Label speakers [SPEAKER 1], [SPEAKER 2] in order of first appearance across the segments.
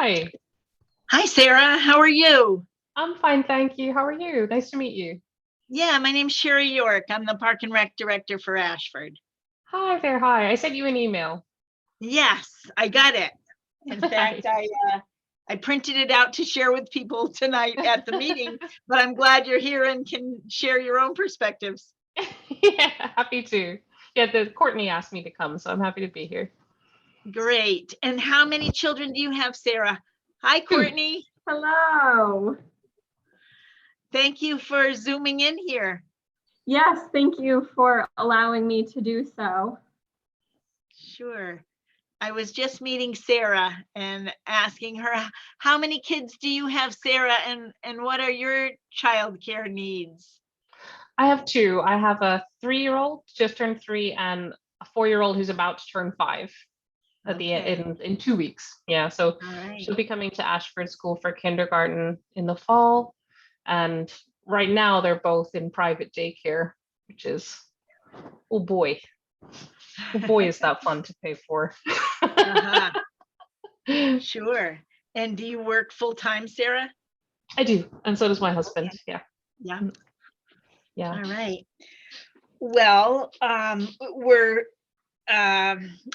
[SPEAKER 1] Hi,
[SPEAKER 2] Hi, Sarah. How are you?
[SPEAKER 1] I'm fine, thank you. How are you? Nice to meet you.
[SPEAKER 2] Yeah, my name's Sherry York. I'm the Park and Rec Director for Ashford.
[SPEAKER 1] Hi there, hi. I sent you an email.
[SPEAKER 2] Yes, I got it. In fact,
[SPEAKER 1] Nice.
[SPEAKER 2] I printed it out to share with people tonight at the meeting, but I'm glad you're here and can share your own perspectives.
[SPEAKER 1] Yeah, happy to. Yeah, Courtney asked me to come, so I'm happy to be here.
[SPEAKER 2] Great. And how many children do you have, Sarah? Hi,
[SPEAKER 1] Two.
[SPEAKER 2] Courtney.
[SPEAKER 3] Hello.
[SPEAKER 2] Thank you for zooming in here.
[SPEAKER 3] Yes, thank you for allowing me to do so.
[SPEAKER 2] Sure. I was just meeting Sarah and asking her, how many kids do you have, Sarah, and what are your childcare needs?
[SPEAKER 1] I have two. I have a 3-year-old, just turned 3, and a 4-year-old who's about to turn 5 at the
[SPEAKER 2] Okay.
[SPEAKER 1] in 2 weeks. Yeah, so
[SPEAKER 2] All right.
[SPEAKER 1] she'll be coming to Ashford School for kindergarten in the fall, and right now they're both in private daycare, which is, oh boy. Oh boy, is that fun to pay for.
[SPEAKER 2] Uh-huh. Sure. And do you work full time, Sarah?
[SPEAKER 1] I do, and so does my husband.
[SPEAKER 2] Okay.
[SPEAKER 1] Yeah,
[SPEAKER 2] Yeah.
[SPEAKER 1] yeah.
[SPEAKER 2] All right. Well, we're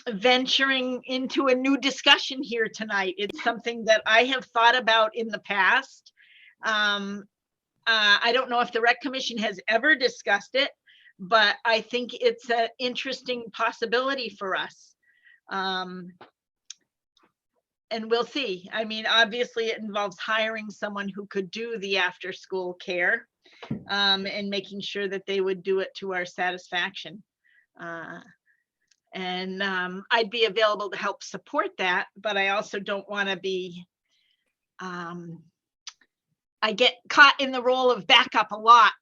[SPEAKER 2] venturing into a new discussion here tonight. It's something that I have thought about in the past. I don't know if the Rec Commission has ever discussed it, but I think it's an interesting possibility for us. And we'll see. I mean, obviously it involves hiring someone who could do the after school care, and making sure that they would do it to our satisfaction. And I'd be available to help support that, but I also don't want to be, I get caught in the role of backup a lot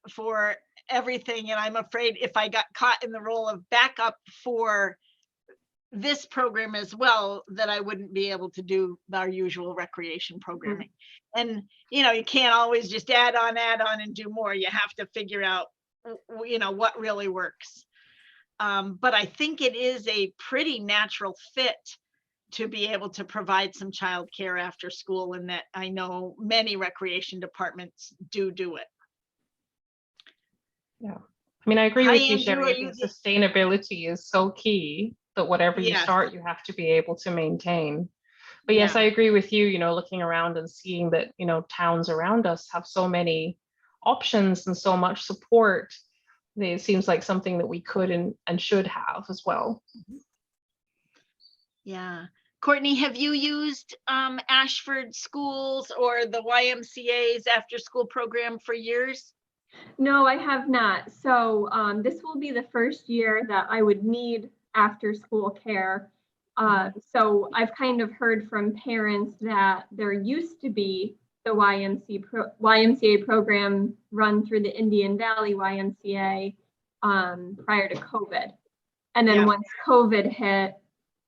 [SPEAKER 2] for everything. And I'm afraid if I got caught in the role of backup for this program as well, that I wouldn't be able to do our usual recreation programming. And, you can't always just add on and do more. You have to figure out, what really works. But I think it is a pretty natural fit to be able to provide some childcare after school, and that I know many recreation departments do it.
[SPEAKER 1] Yeah. I mean, I agree
[SPEAKER 2] Hi,
[SPEAKER 1] with you,
[SPEAKER 2] Andrew,
[SPEAKER 1] Sherry.
[SPEAKER 2] are
[SPEAKER 1] I
[SPEAKER 2] you
[SPEAKER 1] think sustainability is so key that whatever you
[SPEAKER 2] Yes.
[SPEAKER 1] start, you have to be able to maintain. But yes,
[SPEAKER 2] Yeah.
[SPEAKER 1] I agree with you, looking around and seeing that, towns around us have so many options and so much support. It seems like something that we could and should have as well.
[SPEAKER 2] Yeah. Courtney, have you used Ashford Schools or the YMCA's after school program for years?
[SPEAKER 3] No, I have not. So this will be the first year that I would need after school care. So I've kind of heard from parents that there used to be the YMCA program run through the Indian Valley YMCA prior to COVID. And then
[SPEAKER 2] Yeah.
[SPEAKER 3] once COVID hit,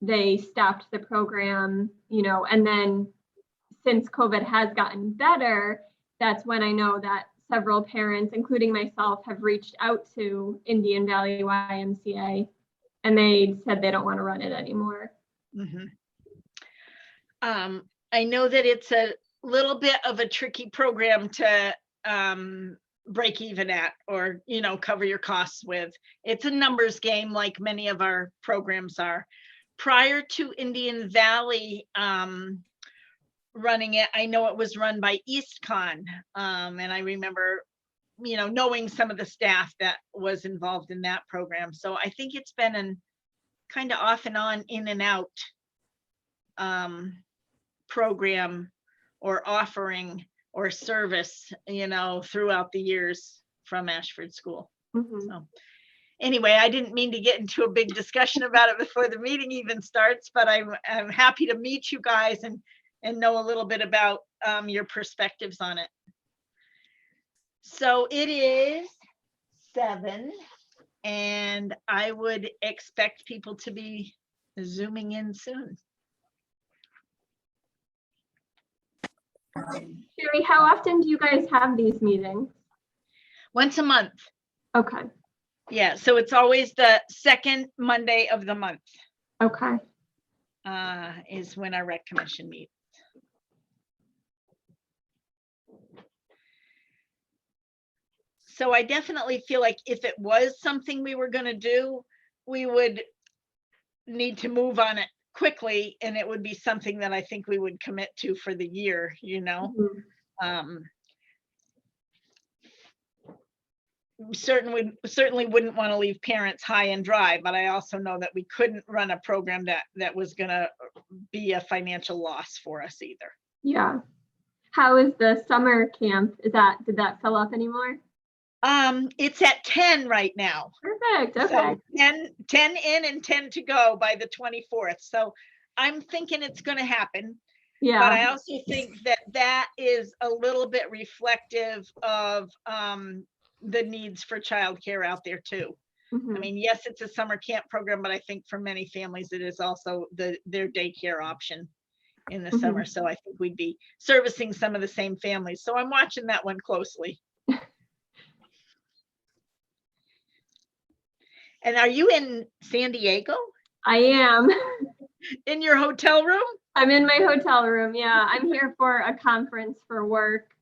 [SPEAKER 3] they stopped the program, and then since COVID has gotten better, that's when I know that several parents, including myself, have reached out to Indian Valley YMCA, and they said they don't want to run it anymore.
[SPEAKER 2] Mm-hmm. I know that it's a little bit of a tricky program to break even at, or cover your costs with. It's a numbers game, like many of our programs are. Prior to Indian Valley running it, I know it was run by EastCon, and I remember knowing some of the staff that was involved in that program. So I think it's been an kind of off and on, in and out program or offering or service, throughout the years from Ashford School.
[SPEAKER 3] Mm-hmm.
[SPEAKER 2] So anyway, I didn't mean to get into a big discussion about it before the meeting even starts, but I'm happy to meet you guys and know a little bit about your perspectives on it. So it is 7, and I would expect people to be zooming in soon.
[SPEAKER 3] Sherry, how often do you guys have these meetings?
[SPEAKER 2] Once a month.
[SPEAKER 3] Okay.
[SPEAKER 2] Yeah, so it's always the second Monday of the month
[SPEAKER 3] Okay.
[SPEAKER 2] is when our Rec Commission meets. So I definitely feel like if it was something we were gonna do, we would need to move on it quickly, and it would be something that I think we would commit to for the year, you know?
[SPEAKER 3] Mhm.
[SPEAKER 2] Certainly wouldn't want to leave parents high and dry, but I also know that we couldn't run a program that was gonna be a financial loss for us either.
[SPEAKER 3] Yeah. How is the summer camp? Did that fill up anymore?
[SPEAKER 2] It's at 10 right now.
[SPEAKER 3] Perfect. Okay.
[SPEAKER 2] So 10 in and 10 to go by the 24th. So I'm thinking it's gonna happen. But I
[SPEAKER 3] Yeah.
[SPEAKER 2] also think that is a little bit reflective of the needs for childcare out there too. I
[SPEAKER 3] Mhm.
[SPEAKER 2] mean, yes, it's a summer camp program, but I think for many families, it is also their daycare option in the summer. So I think we'd be servicing some of the same families. So I'm watching that one closely. And are you in San Diego?
[SPEAKER 3] I am.
[SPEAKER 2] In your hotel room?
[SPEAKER 3] I'm in my hotel room. Yeah. I'm here for a conference for work.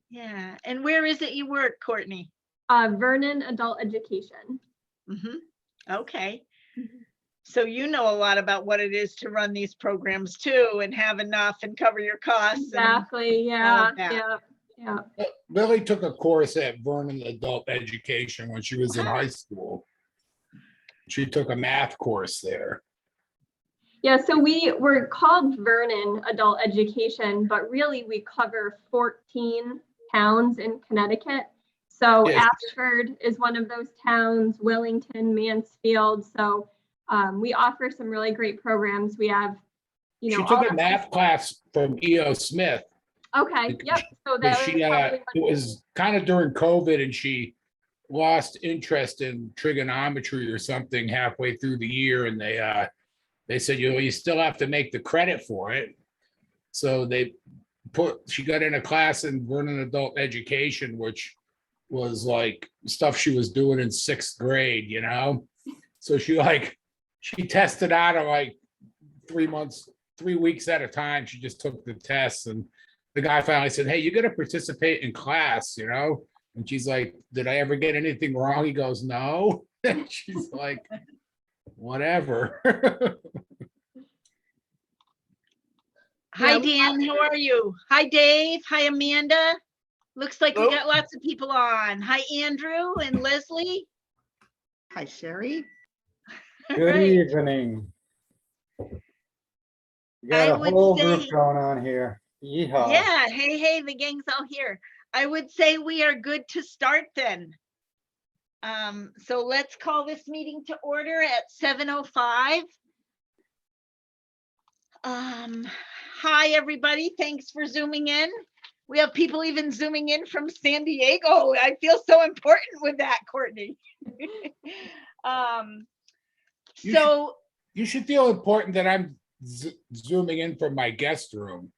[SPEAKER 2] Yeah. And where is it you work, Courtney?
[SPEAKER 3] Vernon Adult Education.
[SPEAKER 2] Okay.
[SPEAKER 3] Mhm.
[SPEAKER 2] So you know a lot about what it is to run these programs too, and have enough and cover your costs.
[SPEAKER 3] Exactly. Yeah. Yeah. Yeah.
[SPEAKER 4] Lily took a course at Vernon Adult Education when she was in high school. She took a math course there.
[SPEAKER 3] Yeah, so we're called Vernon Adult Education, but really we cover 14 towns in Connecticut. So
[SPEAKER 4] Yes.
[SPEAKER 3] Ashford is one of those towns, Wellington, Mansfield. So we offer some really great programs. We have,
[SPEAKER 4] She
[SPEAKER 3] all
[SPEAKER 4] took a
[SPEAKER 3] the-
[SPEAKER 4] math class from E.O. Smith.
[SPEAKER 3] Okay, yep. So that was
[SPEAKER 4] She,
[SPEAKER 3] probably
[SPEAKER 4] it was kind of during COVID and she lost interest in trigonometry or something halfway through the year. And they said, you still have to make the credit for it. So she got in a class in Vernon Adult Education, which was like stuff she was doing in 6th grade, So she tested out of like 3 weeks at a time. She just took the tests and the guy finally said, hey, you got to participate in class, And she's like, did I ever get anything wrong? He goes, no. She's like, whatever.
[SPEAKER 2] Hi,
[SPEAKER 3] Yeah,
[SPEAKER 2] Dan. How are you? Hi, Dave. Hi, Amanda. Looks like we got lots of people on. Hi, Andrew and Leslie.
[SPEAKER 5] Hi, Sherry.
[SPEAKER 6] Good
[SPEAKER 2] Right.
[SPEAKER 6] evening. We got
[SPEAKER 2] I
[SPEAKER 6] a
[SPEAKER 2] would
[SPEAKER 6] whole
[SPEAKER 2] say-
[SPEAKER 6] group going on here. Yeehaw.
[SPEAKER 2] Yeah. Hey, the gang's all here. I would say we are good to start then. So let's call this meeting to order at 7:05. Hi, everybody. Thanks for zooming in. We have people even zooming in from San Diego. I feel so important with that, Courtney.
[SPEAKER 4] You
[SPEAKER 2] So
[SPEAKER 4] You should feel important that I'm zooming in from my guest room.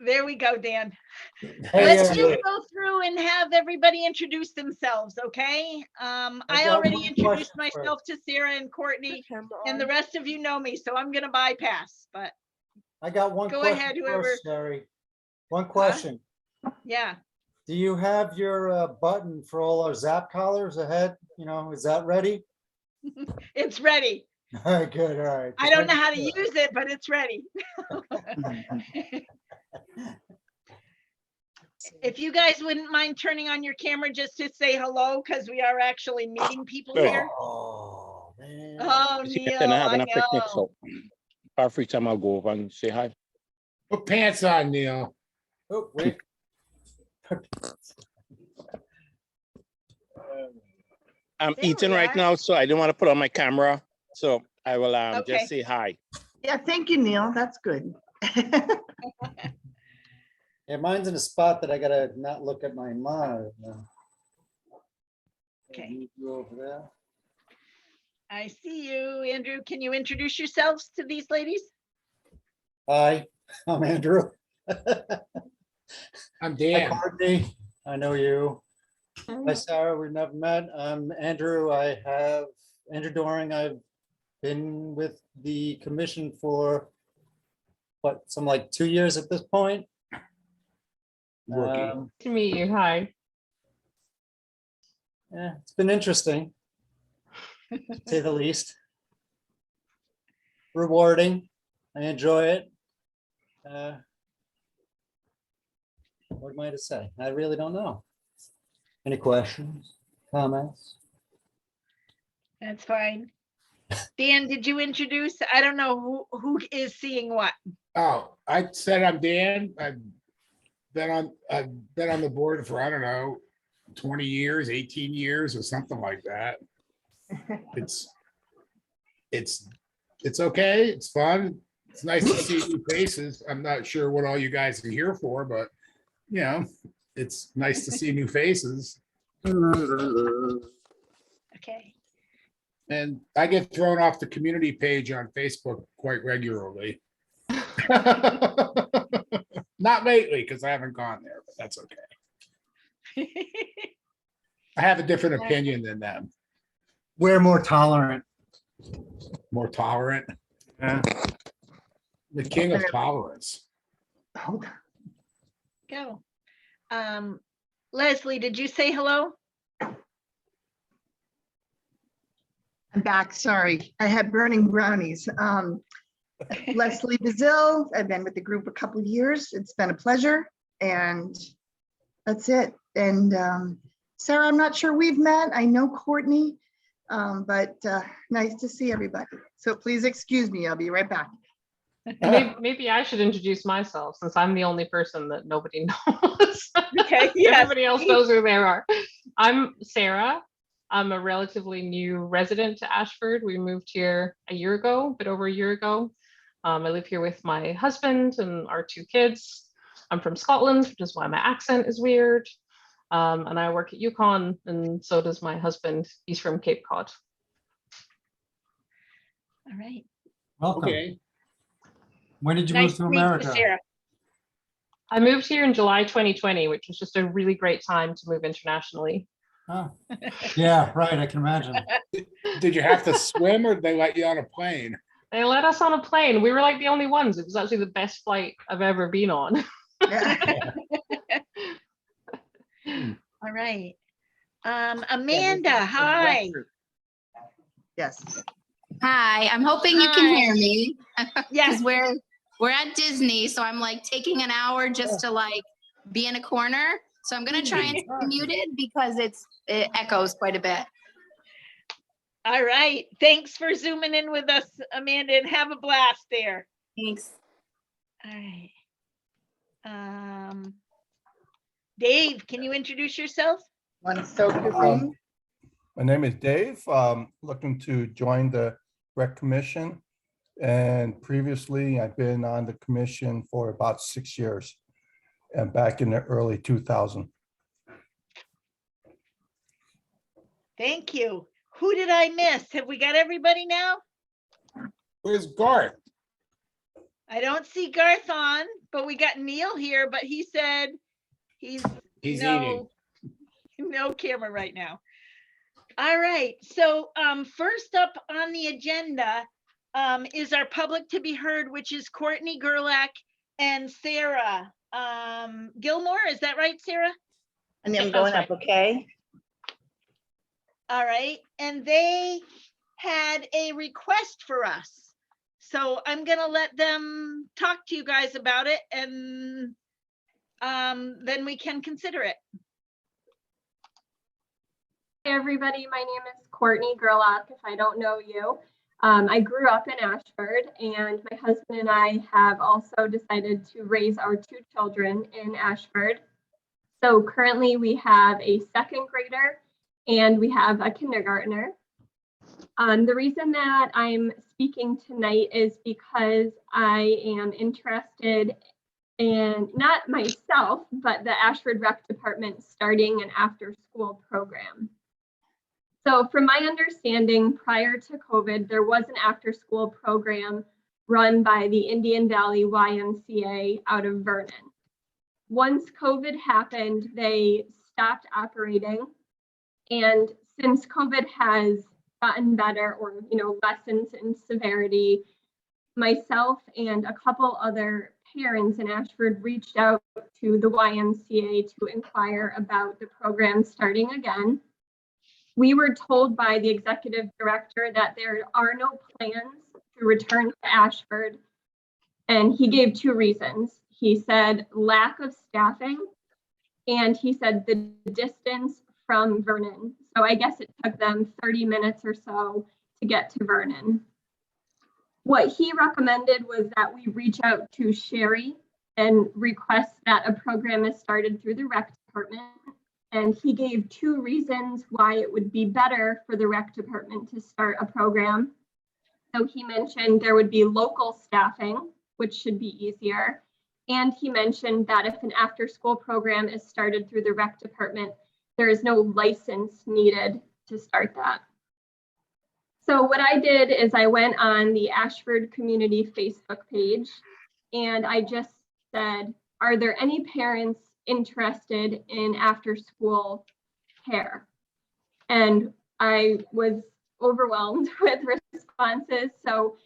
[SPEAKER 2] there we go, Dan.
[SPEAKER 6] Hey,
[SPEAKER 2] Let's
[SPEAKER 6] Andrew,
[SPEAKER 2] just go through and have everybody introduce themselves, okay? I
[SPEAKER 6] got
[SPEAKER 2] already
[SPEAKER 6] one
[SPEAKER 2] introduced
[SPEAKER 6] question
[SPEAKER 2] myself to Sarah and Courtney, and the rest of you know me, so I'm gonna bypass, but
[SPEAKER 6] I got one
[SPEAKER 2] Go
[SPEAKER 6] question
[SPEAKER 2] ahead, whoever.
[SPEAKER 6] first, Sherry. One question.
[SPEAKER 2] yeah.
[SPEAKER 6] Do you have your button for all our zap collars ahead? Is that ready?
[SPEAKER 2] It's ready.
[SPEAKER 6] All right, good, all right.
[SPEAKER 2] I don't know how to use it, but it's ready. If you guys wouldn't mind turning on your camera just to say hello, because we are actually meeting people
[SPEAKER 7] Good.
[SPEAKER 2] here.
[SPEAKER 6] Oh, man.
[SPEAKER 2] Oh,
[SPEAKER 7] You see,
[SPEAKER 2] Neil,
[SPEAKER 7] and
[SPEAKER 2] I
[SPEAKER 7] having a picnic,
[SPEAKER 2] know.
[SPEAKER 7] so every time I go over and say hi.
[SPEAKER 4] Put pants on, Neil.
[SPEAKER 6] Oh, wait.
[SPEAKER 7] I'm
[SPEAKER 2] There
[SPEAKER 7] eating
[SPEAKER 2] we
[SPEAKER 7] right
[SPEAKER 2] are.
[SPEAKER 7] now, so I don't want to put on my camera. So I will
[SPEAKER 2] Okay.
[SPEAKER 7] just say hi.
[SPEAKER 5] Yeah, thank you, Neil. That's good.
[SPEAKER 6] Yeah, mine's in a spot that I gotta not look at my monitor now.
[SPEAKER 2] Okay.
[SPEAKER 6] Move you over there.
[SPEAKER 2] I see you, Andrew. Can you introduce yourselves to these ladies?
[SPEAKER 6] Hi, I'm Andrew.
[SPEAKER 4] I'm
[SPEAKER 6] Hi,
[SPEAKER 4] Dan.
[SPEAKER 6] Courtney. I know you. Hi, Sarah. We've never met. I'm Andrew. Andrew Doring. I've been with the commission for some like 2 years at this point.
[SPEAKER 4] Rookie.
[SPEAKER 6] Um,
[SPEAKER 1] To meet you. Hi.
[SPEAKER 6] Yeah, it's been interesting, to say the least. Rewarding. I enjoy it. What am I to say? I really don't know. Any questions, comments?
[SPEAKER 2] That's fine. Dan, did you introduce? I don't know who is seeing what.
[SPEAKER 4] Oh, I said I'm Dan. I've been on the board for, I don't know, 20 years, 18 years or something like that. It's okay. It's fun. It's nice to see new faces. I'm not sure what all you guys are here for, but you know, it's nice to see new faces.
[SPEAKER 2] Okay.
[SPEAKER 4] And I get thrown off the community page on Facebook quite regularly. Not lately, because I haven't gone there, but that's okay. I have a different opinion than them.
[SPEAKER 6] We're more tolerant.
[SPEAKER 4] More tolerant.
[SPEAKER 6] Yeah.
[SPEAKER 4] The king of tolerance.
[SPEAKER 5] Hold on.
[SPEAKER 2] Go. Leslie, did you say hello?
[SPEAKER 5] I'm back. Sorry. I had burning brownies. Leslie Bazil. I've been with the group a couple of years. It's been a pleasure. And that's it. And Sarah, I'm not sure we've met. I know Courtney, but nice to see everybody. So please excuse me. I'll be right back.
[SPEAKER 1] Maybe I should introduce myself since I'm the only person that nobody knows.
[SPEAKER 2] Okay, yes.
[SPEAKER 1] Everybody else knows who they are. I'm Sarah. I'm a relatively new resident to Ashford. We moved here a year ago, a bit over a year ago. I live here with my husband and our 2 kids. I'm from Scotland, which is why my accent is weird. And I work at UConn, and so does my husband. He's from Cape Cod.
[SPEAKER 2] All right.
[SPEAKER 6] Welcome.
[SPEAKER 4] Okay.
[SPEAKER 6] When did you
[SPEAKER 2] Nice
[SPEAKER 6] move to
[SPEAKER 2] to meet you,
[SPEAKER 6] America?
[SPEAKER 2] Sarah.
[SPEAKER 1] I moved here in July 2020, which was just a really great time to move internationally.
[SPEAKER 6] Oh, yeah, right. I can imagine.
[SPEAKER 4] Did you have to swim or did they let you on a plane?
[SPEAKER 1] They let us on a plane. We were like the only ones. It was actually the best flight I've ever been on.
[SPEAKER 2] All right. Amanda, hi.
[SPEAKER 5] Yes.
[SPEAKER 8] Hi, I'm hoping you can hear me.
[SPEAKER 2] Yes.
[SPEAKER 8] Because we're at Disney, so I'm like taking an hour just to like be in a corner. So I'm gonna try and stay muted because it echoes quite a bit.
[SPEAKER 2] All right. Thanks for zooming in with us, Amanda, and have a blast there.
[SPEAKER 8] Thanks.
[SPEAKER 2] All right. Dave, can you introduce yourself?
[SPEAKER 5] Want to soak your thing?
[SPEAKER 9] My name is Dave. Looking to join the Rec Commission. And previously, I've been on the commission for about 6 years and back in the early 2000s.
[SPEAKER 2] Thank you. Who did I miss? Have we got everybody now?
[SPEAKER 4] Where's Garth?
[SPEAKER 2] I don't see Garth on, but we got Neil here, but he said he's
[SPEAKER 4] eating.
[SPEAKER 2] no camera right now. All right, so first up on the agenda is our public to be heard, which is Courtney Gerlach and Sarah Gilmore. Is that right, Sarah?
[SPEAKER 5] And
[SPEAKER 1] Yeah,
[SPEAKER 5] I'm
[SPEAKER 1] that's
[SPEAKER 5] going up, okay?
[SPEAKER 2] All right, and they had a request for us. So I'm gonna let them talk to you guys about it, and then we can consider it.
[SPEAKER 3] Hi, everybody. My name is Courtney Gerlach, if I don't know you. I grew up in Ashford, and my husband and I have also decided to raise our 2 children in Ashford. So currently we have a 2nd grader and we have a kindergartner. The reason that I'm speaking tonight is because I am interested in, not myself, but the Ashford Rec Department starting an after-school program. So from my understanding, prior to COVID, there was an after-school program run by the Indian Valley YMCA out of Vernon. Once COVID happened, they stopped operating. And since COVID has gotten better or, lessens in severity, myself and a couple other parents in Ashford reached out to the YMCA to inquire about the program starting again. we were told by the executive director that there are no plans to return to Ashford. And he gave two reasons. He said lack of staffing, and he said the distance from Vernon. So I guess it took them 30 minutes or so to get to Vernon. What he recommended was that we reach out to Sherry and request that a program is started through the rec department. And he gave two reasons why it would be better for the rec department to start a program. So he mentioned there would be local staffing, which should be easier. And he mentioned that if an after-school program is started through the rec department, there is no license needed to start that. So what I did is I went on the Ashford Community Facebook page, and I just said, are there any parents interested in after-school care? And I was overwhelmed with responses. So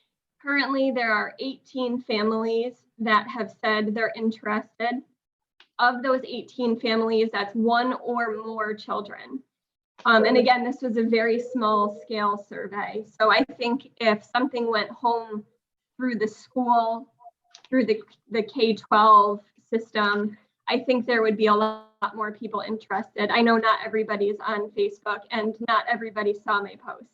[SPEAKER 3] currently there are 18 families that have said they're interested. Of those 18 families, that's one or more children. And again, this was a very small scale survey. So I think if something went home through the school, through the K-12 system, I think there would be a lot more people interested. I know not everybody is on Facebook and not everybody saw my post.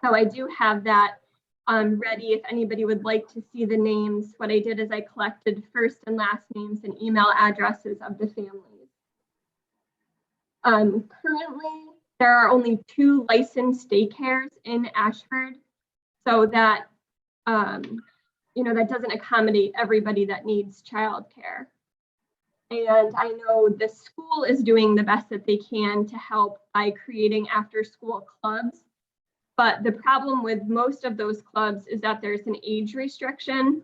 [SPEAKER 3] So I do have that ready if anybody would like to see the names. What I did is I collected first and last names and email addresses of the families. Currently, there are only 2 licensed daycares in Ashford, so that that doesn't accommodate everybody that needs childcare. And I know the school is doing the best that they can to help by creating after-school clubs. But the problem with most of those clubs is that there's an age restriction.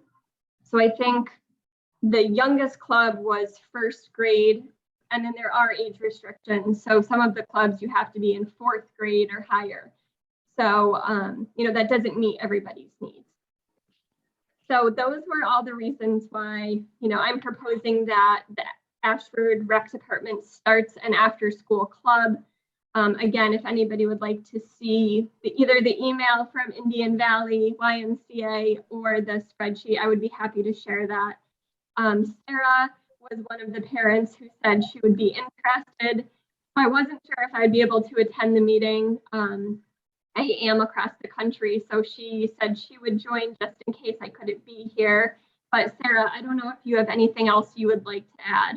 [SPEAKER 3] So I think the youngest club was 1st grade, and then there are age restrictions. So some of the clubs you have to be in 4th grade or higher. So, that doesn't meet everybody's needs. So those were all the reasons why, I'm proposing that the Ashford Rec Department starts an after-school club. Again, if anybody would like to see either the email from Indian Valley YMCA or the spreadsheet, I would be happy to share that. Sarah was one of the parents who said she would be interested. I wasn't sure if I'd be able to attend the meeting. I am across the country, so she said she would join just in case I couldn't be here. But Sarah, I don't know if you have anything else you would like to add.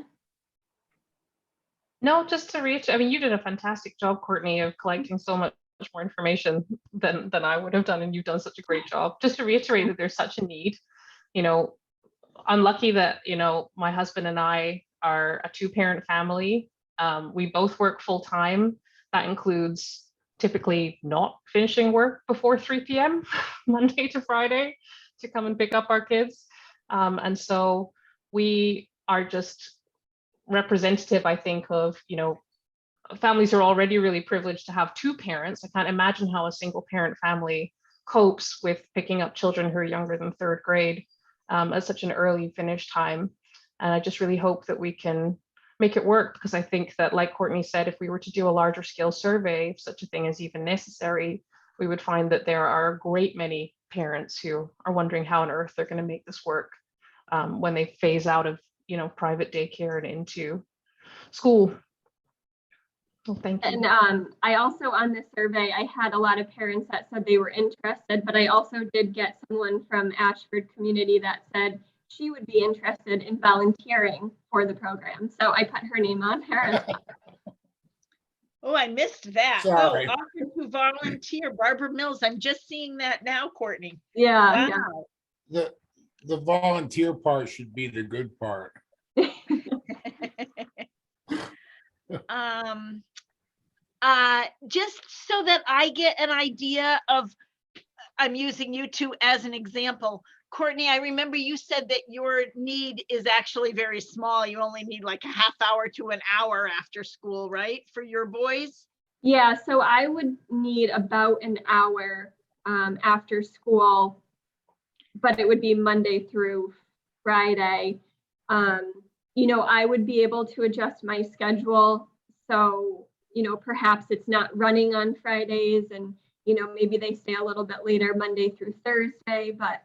[SPEAKER 1] No, just to reach, I mean, you did a fantastic job, Courtney, of collecting so much more information than I would have done, and you've done such a great job. Just to reiterate that there's such a need. I'm lucky that, my husband and I are a 2-parent family. We both work full time. That includes typically not finishing work before 3 p.m. Monday to Friday to come and pick up our kids. And so we are just representative, I think, of, families are already really privileged to have 2 parents. I can't imagine how a single parent family copes with picking up children who are younger than 3rd grade at such an early finish time. And I just really hope that we can make it work, because I think that, like Courtney said, if we were to do a larger scale survey, if such a thing is even necessary, we would find that there are a great many parents who are wondering how on earth they're going to make this work when they phase out of private daycare and into school. Well, thank you.
[SPEAKER 3] And I also, on this survey, I had a lot of parents that said they were interested, but I also did get someone from Ashford Community that said she would be interested in volunteering for the program. So I put her name on there.
[SPEAKER 2] Oh, I missed that.
[SPEAKER 4] Sorry.
[SPEAKER 2] Oh, offer to volunteer, Barbara Mills. I'm just seeing that now, Courtney.
[SPEAKER 3] Yeah.
[SPEAKER 2] Wow.
[SPEAKER 3] Yeah.
[SPEAKER 4] The volunteer part should be the good part.
[SPEAKER 2] Just so that I get an idea of, I'm using you two as an example. Courtney, I remember you said that your need is actually very small. You only need like a half hour to an hour after school, right? For your boys?
[SPEAKER 3] Yeah, so I would need about an hour after school, but it would be Monday through Friday. I would be able to adjust my schedule. So perhaps it's not running on Fridays and, maybe they stay a little bit later Monday through Thursday. But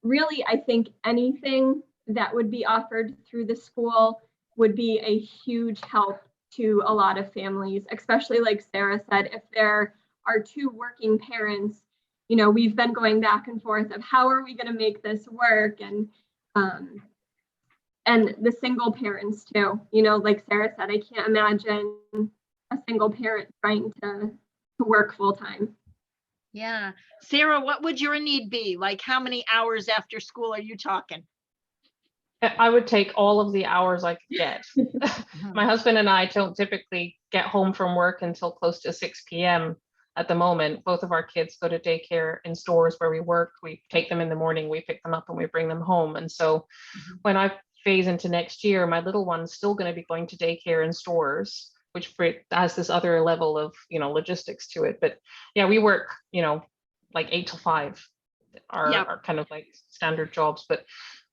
[SPEAKER 3] really, I think anything that would be offered through the school would be a huge help to a lot of families, especially like Sarah said, if there are two working parents, we've been going back and forth of how are we going to make this work, and the single parents too, like Sarah said, I can't imagine a single parent trying to work full time.
[SPEAKER 2] Yeah. Sarah, what would your need be? Like, how many hours after school are you talking?
[SPEAKER 1] I would take all of the hours I could get. My husband and I don't typically get home from work until close to 6 p.m. at the moment. Both of our kids go to daycare in stores where we work. We take them in the morning, we pick them up and we bring them home. And so when I phase into next year, my little one's still going to be going to daycare in stores, which has this other level of, logistics to it. But yeah, we work, like 8 to 5 are kind of like standard jobs, but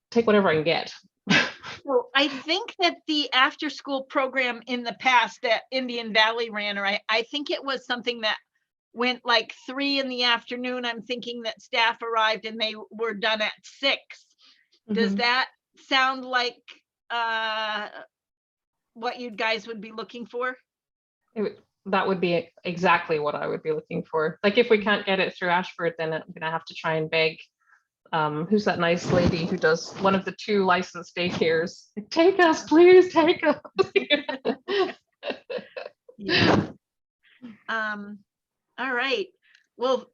[SPEAKER 1] take whatever I can get.
[SPEAKER 2] So I think that the after school program in the past that Indian Valley ran, or I think it was something that went like 3 in the afternoon. I'm thinking that staff arrived and they were done at 6. Does that sound like what you guys would be looking for?
[SPEAKER 1] That would be exactly what I would be looking for. Like if we can't get it through Ashford, then I'm gonna have to try and beg. Who's that nice lady who does one of the 2 licensed daycares? Take us, please, take us.
[SPEAKER 2] Yeah. All right. Well,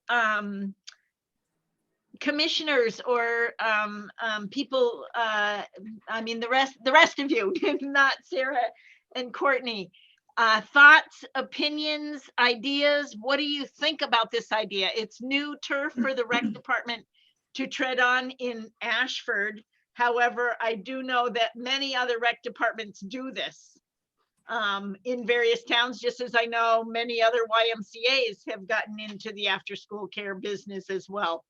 [SPEAKER 2] commissioners or people, I mean, the rest of you, not Sarah and Courtney, thoughts, opinions, ideas. What do you think about this idea? It's new turf for the rec department to tread on in Ashford. However, I do know that many other rec departments do this in various towns, just as I know many other YMCAs have gotten into the after school care business as well.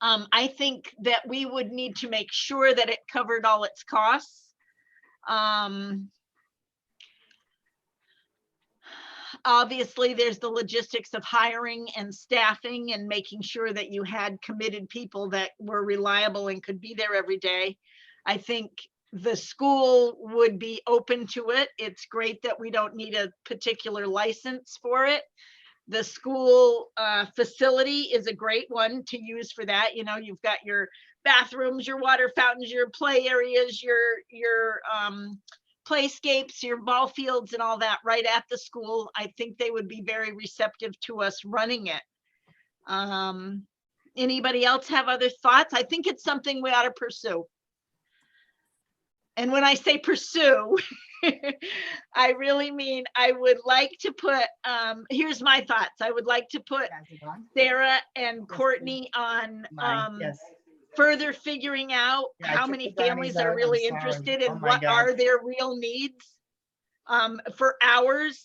[SPEAKER 2] I think that we would need to make sure that it covered all its costs. Obviously, there's the logistics of hiring and staffing and making sure that you had committed people that were reliable and could be there every day. I think the school would be open to it. It's great that we don't need a particular license for it. The school facility is a great one to use for that. You've got your bathrooms, your water fountains, your play areas, your playscapes, your ball fields and all that right at the school. I think they would be very receptive to us running it. Anybody else have other thoughts? I think it's something we ought to pursue. And when I say pursue, I really mean, I would like to put, here's my thoughts. I would like to put Sarah and Courtney on further figuring out how many families are really interested and what are their real needs for hours.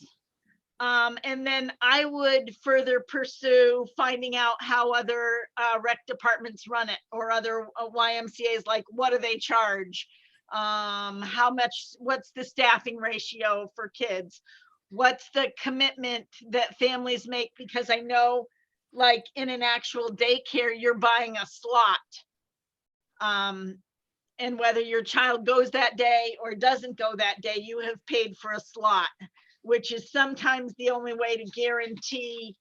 [SPEAKER 2] And then I would further pursue finding out how other rec departments run it, or other YMCAs, like what do they charge? How much, what's the staffing ratio for kids? What's the commitment that families make? Because I know, like in an actual daycare, you're buying a slot. And whether your child goes that day or doesn't go that day, you have paid for a slot, which is sometimes the only way to guarantee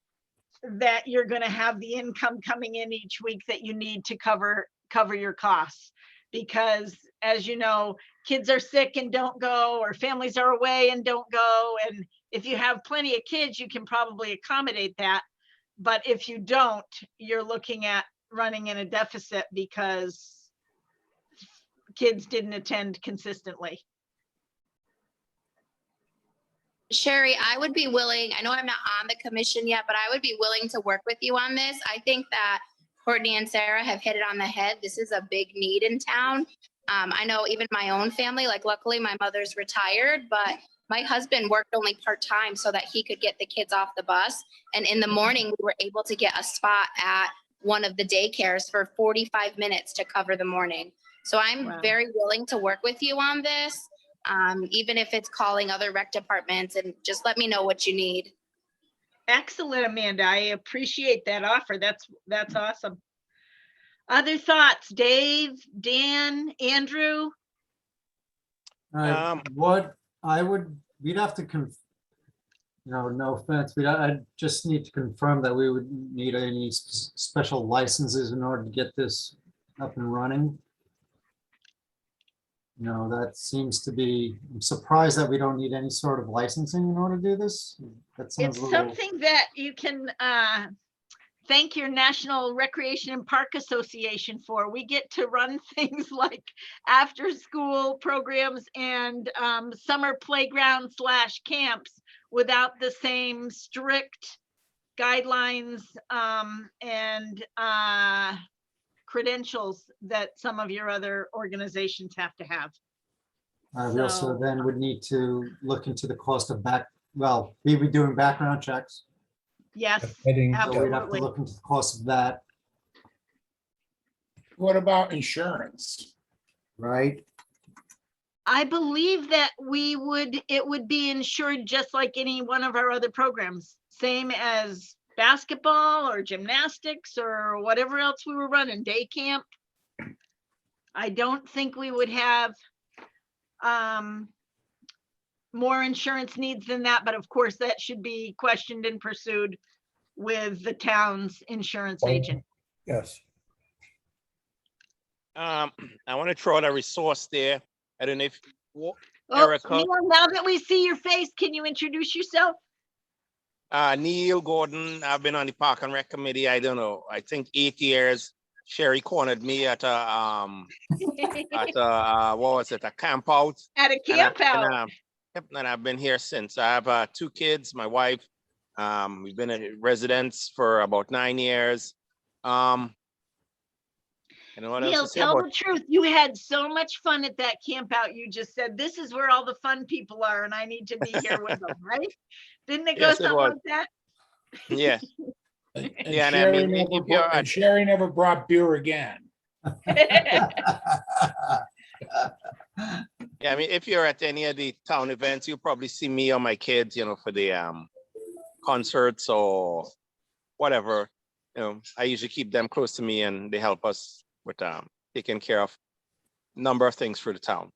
[SPEAKER 2] that you're going to have the income coming in each week that you need to cover your costs. Because as you know, kids are sick and don't go, or families are away and don't go. And if you have plenty of kids, you can probably accommodate that. But if you don't, you're looking at running in a deficit because kids didn't attend consistently.
[SPEAKER 8] Sherry, I would be willing, I know I'm not on the commission yet, but I would be willing to work with you on this. I think that Courtney and Sarah have hit it on the head. This is a big need in town. I know even my own family, like luckily my mother's retired, but my husband worked only part-time so that he could get the kids off the bus. And in the morning, we were able to get a spot at one of the daycares for 45 minutes to cover the morning. So I'm very willing to work with you on this. even if it's calling other rec departments, and just let me know what you need.
[SPEAKER 2] Excellent, Amanda. I appreciate that offer. That's awesome. Other thoughts, Dave, Dan, Andrew?
[SPEAKER 6] What I would, we'd have to no offense, I just need to confirm that we would need any special licenses in order to get this up and running. No, that seems to be, I'm surprised that we don't need any sort of licensing in order to do this. That sounds
[SPEAKER 2] It's
[SPEAKER 6] a little,
[SPEAKER 2] something that you can thank your National Recreation and Park Association for. We get to run things like after-school programs and summer playground / camps without the same strict guidelines and credentials that some of your other organizations have to have.
[SPEAKER 6] we also
[SPEAKER 2] So-
[SPEAKER 6] then would need to look into the cost of we would be doing background checks.
[SPEAKER 2] Yes,
[SPEAKER 9] Heading-
[SPEAKER 6] So we'd have to
[SPEAKER 2] absolutely.
[SPEAKER 6] look into the cost of that,
[SPEAKER 4] What about insurance?
[SPEAKER 6] right?
[SPEAKER 2] I believe that it would be insured just like any one of our other programs, same as basketball or gymnastics or whatever else we were running, day camp. I don't think we would have more insurance needs than that, but of course that should be questioned and pursued with the town's insurance agent.
[SPEAKER 9] Yes.
[SPEAKER 7] I want to throw out a resource there. I don't know if
[SPEAKER 2] Oh,
[SPEAKER 7] Erica.
[SPEAKER 2] Neil, now that we see your face, can you introduce yourself?
[SPEAKER 7] Neil Gordon, I've been on the Park and Rec Committee, I don't know, I think 8 years. Sherry cornered me at a what was it, a camp out.
[SPEAKER 2] At a camp out.
[SPEAKER 7] Yep, and I've been here since. I have 2 kids, my wife. We've been in residence for about 9 years. You know what else
[SPEAKER 2] Neil,
[SPEAKER 7] to say
[SPEAKER 2] tell
[SPEAKER 7] about
[SPEAKER 2] the truth. You had so much fun at that camp out. You just said, this is where all the fun people are and I need to be here with them, right? Didn't it go
[SPEAKER 7] Yes, it
[SPEAKER 2] something
[SPEAKER 7] was.
[SPEAKER 2] like that?
[SPEAKER 7] Yes.
[SPEAKER 4] And
[SPEAKER 7] Yeah, and I
[SPEAKER 4] Sherry
[SPEAKER 7] mean,
[SPEAKER 4] never
[SPEAKER 7] if you're
[SPEAKER 4] brought- and
[SPEAKER 7] at-
[SPEAKER 4] Sherry never brought beer again.
[SPEAKER 7] Yeah, I mean, if you're at any of the town events, you'll probably see me or my kids, you know, for the concerts or whatever. You know, I usually keep them close to me and they help us with taking care of a number of things for the town.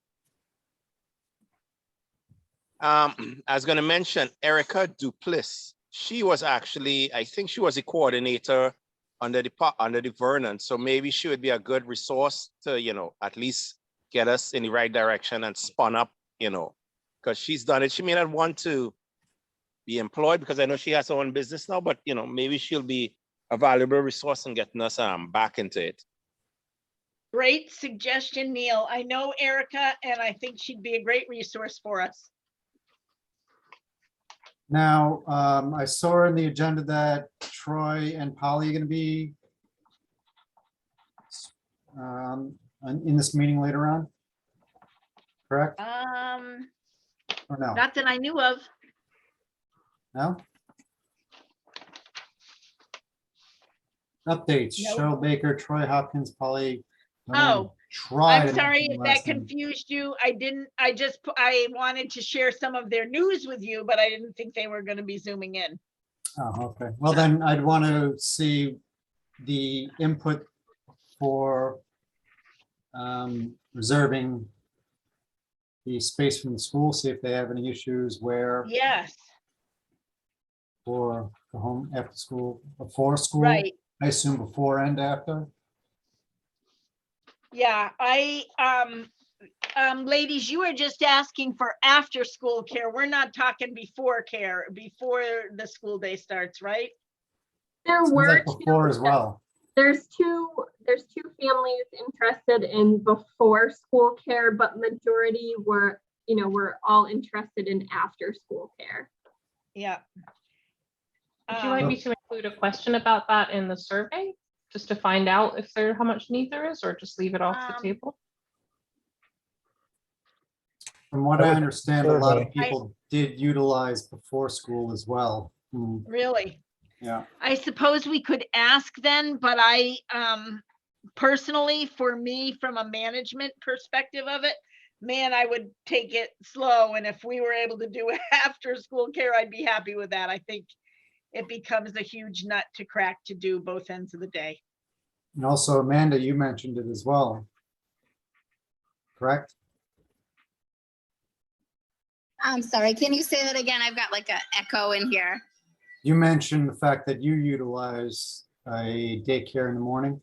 [SPEAKER 7] I was going to mention Erica Duplessis. She was actually, I think she was a coordinator under the Vernon. So maybe she would be a good resource to, you know, at least get us in the right direction and spun up, you know, because she's done it. She may not want to be employed because I know she has her own business now, but, you know, maybe she'll be a valuable resource in getting us back into it.
[SPEAKER 2] Great suggestion, Neil. I know Erica and I think she'd be a great resource for us.
[SPEAKER 6] Now, I saw in the agenda that Troy and Polly are going to be in this meeting later on, correct? Or no?
[SPEAKER 2] Not that I knew of.
[SPEAKER 6] No? Updates,
[SPEAKER 2] Nope.
[SPEAKER 6] Cheryl Baker, Troy Hopkins, Polly.
[SPEAKER 2] Oh,
[SPEAKER 6] tried
[SPEAKER 2] I'm
[SPEAKER 6] to
[SPEAKER 2] sorry
[SPEAKER 6] mention
[SPEAKER 2] if
[SPEAKER 6] last
[SPEAKER 2] that
[SPEAKER 6] time.
[SPEAKER 2] confused you. I wanted to share some of their news with you, but I didn't think they were going to be zooming in.
[SPEAKER 6] Oh, okay. Well, then I'd want to see the input for reserving the space from the school, see if they have any issues where
[SPEAKER 2] Yes,
[SPEAKER 6] for the home after school, before school.
[SPEAKER 2] right.
[SPEAKER 6] I assume before and after.
[SPEAKER 2] Yeah, ladies, you are just asking for after school care. We're not talking before care, before the school day starts, right?
[SPEAKER 3] There
[SPEAKER 6] Seems
[SPEAKER 3] were
[SPEAKER 6] like before as well.
[SPEAKER 3] There's two families interested in before school care, but majority were all interested in after school care.
[SPEAKER 2] Yeah.
[SPEAKER 1] Would you like me to include a question about that in the survey? Just to find out if how much need there is, or just leave it off the table?
[SPEAKER 6] From what I understand, a lot of
[SPEAKER 9] Survey.
[SPEAKER 6] people did utilize before school as well.
[SPEAKER 2] Really?
[SPEAKER 6] Yeah.
[SPEAKER 2] I suppose we could ask then, but I personally, for me, from a management perspective of it, man, I would take it slow. And if we were able to do after school care, I'd be happy with that. I think it becomes a huge nut to crack to do both ends of the day.
[SPEAKER 6] And also, Amanda, you mentioned it as well. Correct?
[SPEAKER 8] I'm sorry, can you say that again? I've got like an echo in here.
[SPEAKER 6] You mentioned the fact that you utilize a daycare in the morning.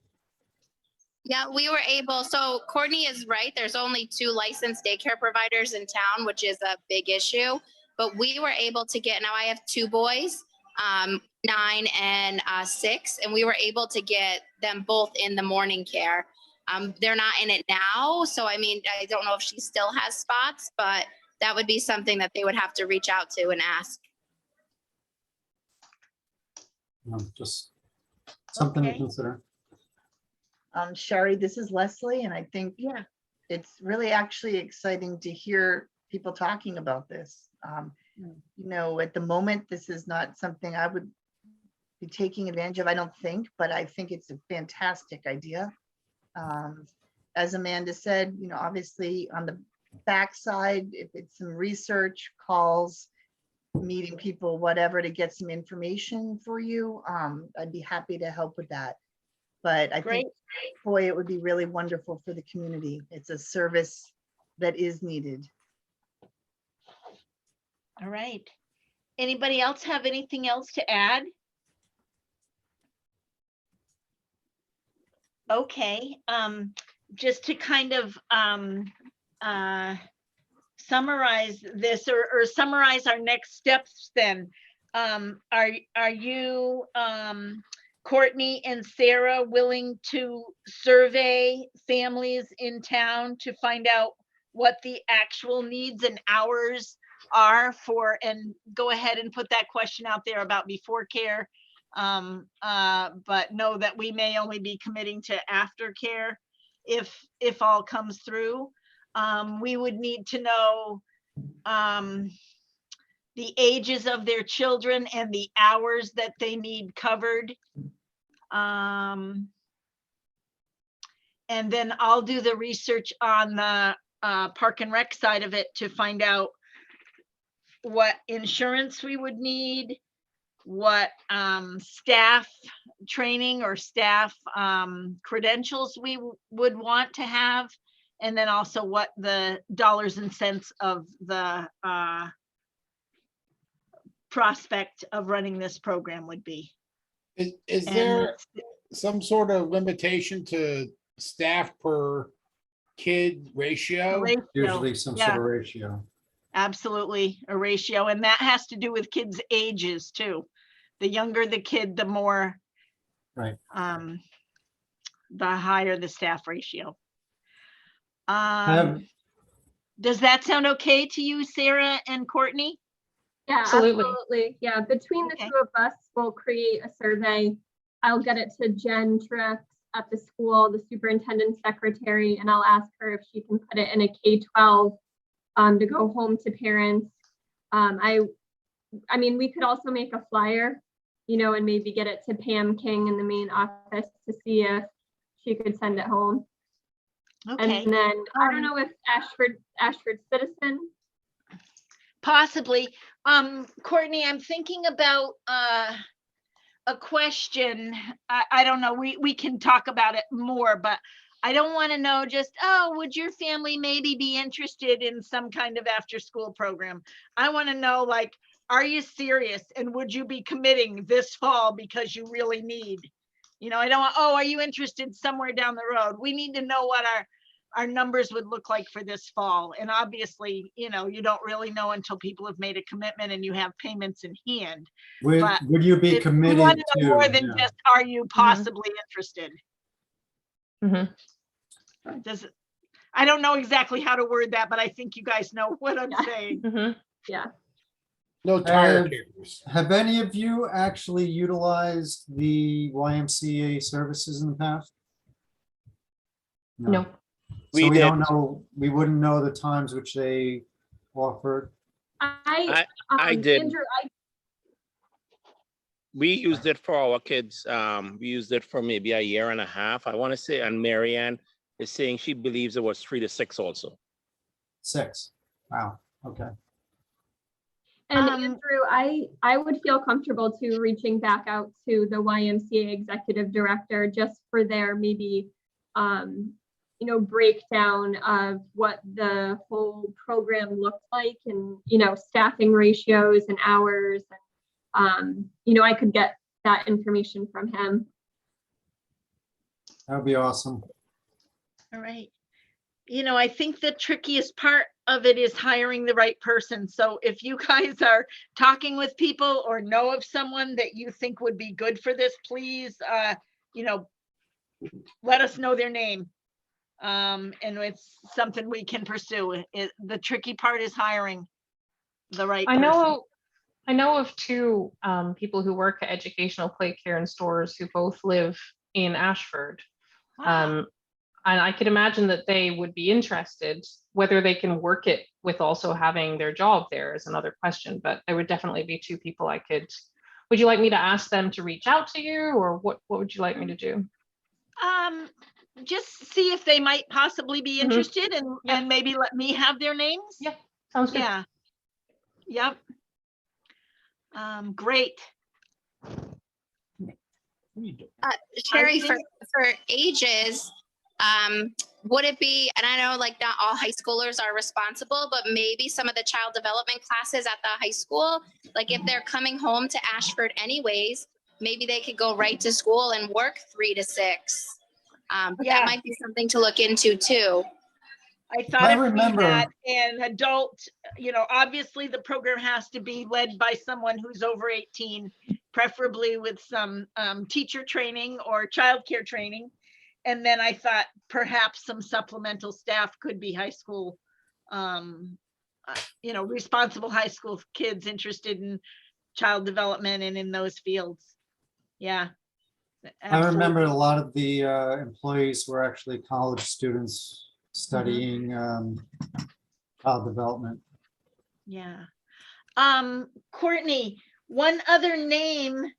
[SPEAKER 8] Yeah, we were able, so Courtney is right. There's only 2 licensed daycare providers in town, which is a big issue. But we were able to get, now I have 2 boys, 9 and 6, and we were able to get them both in the morning care. They're not in it now. So, I mean, I don't know if she still has spots, but that would be something that they would have to reach out to and ask.
[SPEAKER 6] Just something to
[SPEAKER 2] Okay.
[SPEAKER 6] consider.
[SPEAKER 5] Sherry, this is Leslie, and I think
[SPEAKER 2] Yeah.
[SPEAKER 5] it's really actually exciting to hear people talking about this. You know, at the moment, this is not something I would be taking advantage of, I don't think, but I think it's a fantastic idea. As Amanda said, you know, obviously on the backside, if it's some research, calls, meeting people, whatever, to get some information for you, I'd be happy to help with that. But I
[SPEAKER 2] Great.
[SPEAKER 5] think, boy, it would be really wonderful for the community. It's a service that is needed.
[SPEAKER 2] All right. Anybody else have anything else to add? Okay, just to kind of summarize this or summarize our next steps then. Are you, Courtney and Sarah, willing to survey families in town to find out what the actual needs and hours are for, and go ahead and put that question out there about before care? But know that we may only be committing to aftercare if all comes through. We would need to know the ages of their children and the hours that they need covered. And then I'll do the research on the Park and Rec side of it to find out what insurance we would need, what staff training or staff credentials we would want to have, and then also what the dollars and cents of the prospect of running this program would be.
[SPEAKER 4] Is
[SPEAKER 2] And
[SPEAKER 4] there some sort of limitation to staff per kid ratio?
[SPEAKER 2] ratio,
[SPEAKER 6] Usually some
[SPEAKER 2] yeah.
[SPEAKER 6] sort of ratio.
[SPEAKER 2] Absolutely, a ratio, and that has to do with kids' ages too. The younger the kid, the more,
[SPEAKER 6] Right.
[SPEAKER 2] the higher the staff ratio.
[SPEAKER 6] Have-
[SPEAKER 2] Does that sound okay to you, Sarah and Courtney?
[SPEAKER 3] Yeah,
[SPEAKER 1] Absolutely.
[SPEAKER 3] absolutely. Yeah, between the
[SPEAKER 2] Okay.
[SPEAKER 3] 2 of us, we'll create a survey. I'll get it to Jen Trix at the school, the superintendent secretary, and I'll ask her if she can put it in a K-12 to go home to parents. I mean, we could also make a flyer, you know, and maybe get it to Pam King in the main office to see if she could send it home.
[SPEAKER 2] Okay,
[SPEAKER 3] And then I don't know if Ashford Citizen.
[SPEAKER 2] possibly. Courtney, I'm thinking about a question. I don't know, we can talk about it more, but I don't want to know just, oh, would your family maybe be interested in some kind of after school program? I want to know, like, are you serious? And would you be committing this fall because you really need, you know, I don't want, oh, are you interested somewhere down the road? We need to know what our numbers would look like for this fall. And obviously, you know, you don't really know until people have made a commitment and you have payments in hand. But
[SPEAKER 6] Would you be
[SPEAKER 2] We
[SPEAKER 6] committed
[SPEAKER 2] want to know more
[SPEAKER 6] to?
[SPEAKER 2] than
[SPEAKER 6] Yeah.
[SPEAKER 2] just, are you possibly interested?
[SPEAKER 1] Mhm.
[SPEAKER 2] Does, I don't know exactly how to word that, but I think you guys know what I'm
[SPEAKER 3] Yeah.
[SPEAKER 2] saying.
[SPEAKER 1] Mhm.
[SPEAKER 3] Yeah.
[SPEAKER 4] No tire kickers.
[SPEAKER 6] Have any of you actually utilized the YMCA services in the past?
[SPEAKER 1] No.
[SPEAKER 6] So
[SPEAKER 7] We
[SPEAKER 6] we
[SPEAKER 7] did.
[SPEAKER 6] don't know, we wouldn't know the times which they offered.
[SPEAKER 3] I
[SPEAKER 7] did.
[SPEAKER 3] Andrew,
[SPEAKER 7] We used it for our kids. We used it for maybe a year and a half. I want to say, and Marianne is saying she believes it was 3 to 6 also.
[SPEAKER 6] 6. Wow, okay.
[SPEAKER 3] And
[SPEAKER 2] Um,
[SPEAKER 3] Andrew, I would feel comfortable to reaching back out to the YMCA executive director just for their maybe, breakdown of what the whole program looked like and, staffing ratios and hours. And, I could get that information from him.
[SPEAKER 6] That would be awesome.
[SPEAKER 2] All right. I think the trickiest part of it is hiring the right person. So if you guys are talking with people or know of someone that you think would be good for this, please, let us know their name. And it's something we can pursue. The tricky part is hiring the right
[SPEAKER 1] I
[SPEAKER 2] person.
[SPEAKER 1] know of two people who work at educational play care and stores who both live in Ashford.
[SPEAKER 2] Ah,
[SPEAKER 1] And I could imagine that they would be interested. Whether they can work it with also having their job there is another question, but there would definitely be two people I could. Would you like me to ask them to reach out to you, or what would you like me to do?
[SPEAKER 2] just see if they might possibly be
[SPEAKER 1] Mhm.
[SPEAKER 2] interested and,
[SPEAKER 1] Yep.
[SPEAKER 2] and maybe let me have their names.
[SPEAKER 1] Yep, sounds good.
[SPEAKER 2] Yeah. Yep. Great.
[SPEAKER 8] Sherry,
[SPEAKER 2] think-
[SPEAKER 8] for ages, would it be, and I know like not all high schoolers are responsible, but maybe some of the child development classes at the high school, like if they're coming home to Ashford anyways, maybe they could go right to school and work 3 to 6. But
[SPEAKER 2] Yeah.
[SPEAKER 8] that might be something to look into too.
[SPEAKER 2] I thought
[SPEAKER 6] I
[SPEAKER 2] it would be
[SPEAKER 6] remember-
[SPEAKER 2] that an adult, obviously the program has to be led by someone who's over 18, preferably with some teacher training or childcare training. And then I thought perhaps some supplemental staff could be high school, responsible high school kids interested in child development and in those fields. Yeah.
[SPEAKER 6] I remember
[SPEAKER 2] absolutely.
[SPEAKER 6] a lot of the employees were actually college students studying child development.
[SPEAKER 2] Yeah. Courtney, one other name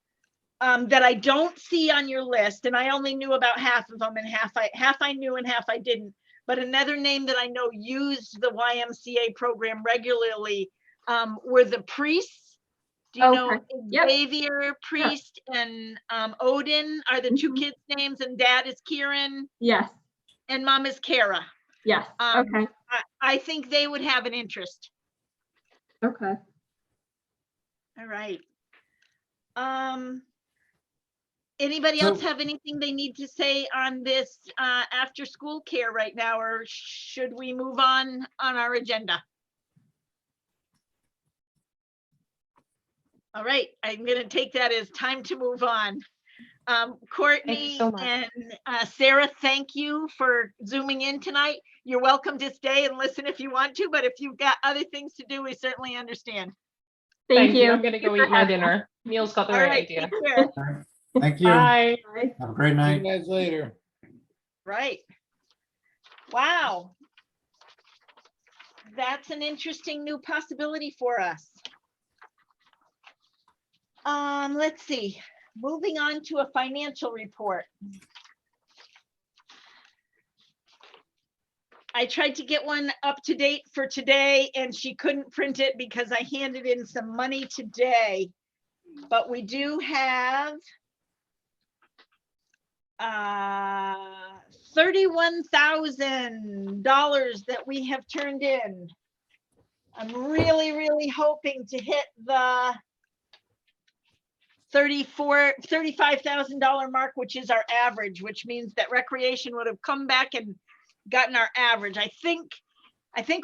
[SPEAKER 2] that I don't see on your list, and I only knew about half of them and half I knew and half I didn't, but another name that I know used the YMCA program regularly were the priests. Do you know
[SPEAKER 3] Okay. Yep.
[SPEAKER 2] Xavier Priest and Odin are the two
[SPEAKER 3] Mhm.
[SPEAKER 2] kids' names, and dad is Kieran
[SPEAKER 3] Yes.
[SPEAKER 2] and mom is Kara.
[SPEAKER 3] Yes. Okay.
[SPEAKER 2] I think they would have an interest.
[SPEAKER 3] Okay.
[SPEAKER 2] All right. Anybody else
[SPEAKER 6] So-
[SPEAKER 2] have anything they need to say on this after school care right now, or should we move on our agenda? All right, I'm gonna take that as time to move on. Courtney
[SPEAKER 1] so much.
[SPEAKER 2] and Sarah, thank you for zooming in tonight. You're welcome to stay and listen if you want to, but if you've got other things to do, we certainly understand.
[SPEAKER 3] Thank you.
[SPEAKER 1] I'm gonna go eat my dinner. Neil's got the
[SPEAKER 2] All
[SPEAKER 1] right
[SPEAKER 2] right,
[SPEAKER 1] idea.
[SPEAKER 2] take care.
[SPEAKER 6] Thank you.
[SPEAKER 1] Bye.
[SPEAKER 3] Bye.
[SPEAKER 6] Have a great
[SPEAKER 4] See
[SPEAKER 6] night.
[SPEAKER 4] you guys later.
[SPEAKER 2] Right. Wow. That's an interesting new possibility for us. Let's see, moving on to a financial report. I tried to get one up to date for today and she couldn't print it because I handed in some money today. But we do have $31,000 that we have turned in. I'm really hoping to hit the $35,000 mark, which is our average, which means that recreation would have come back and gotten our average. I think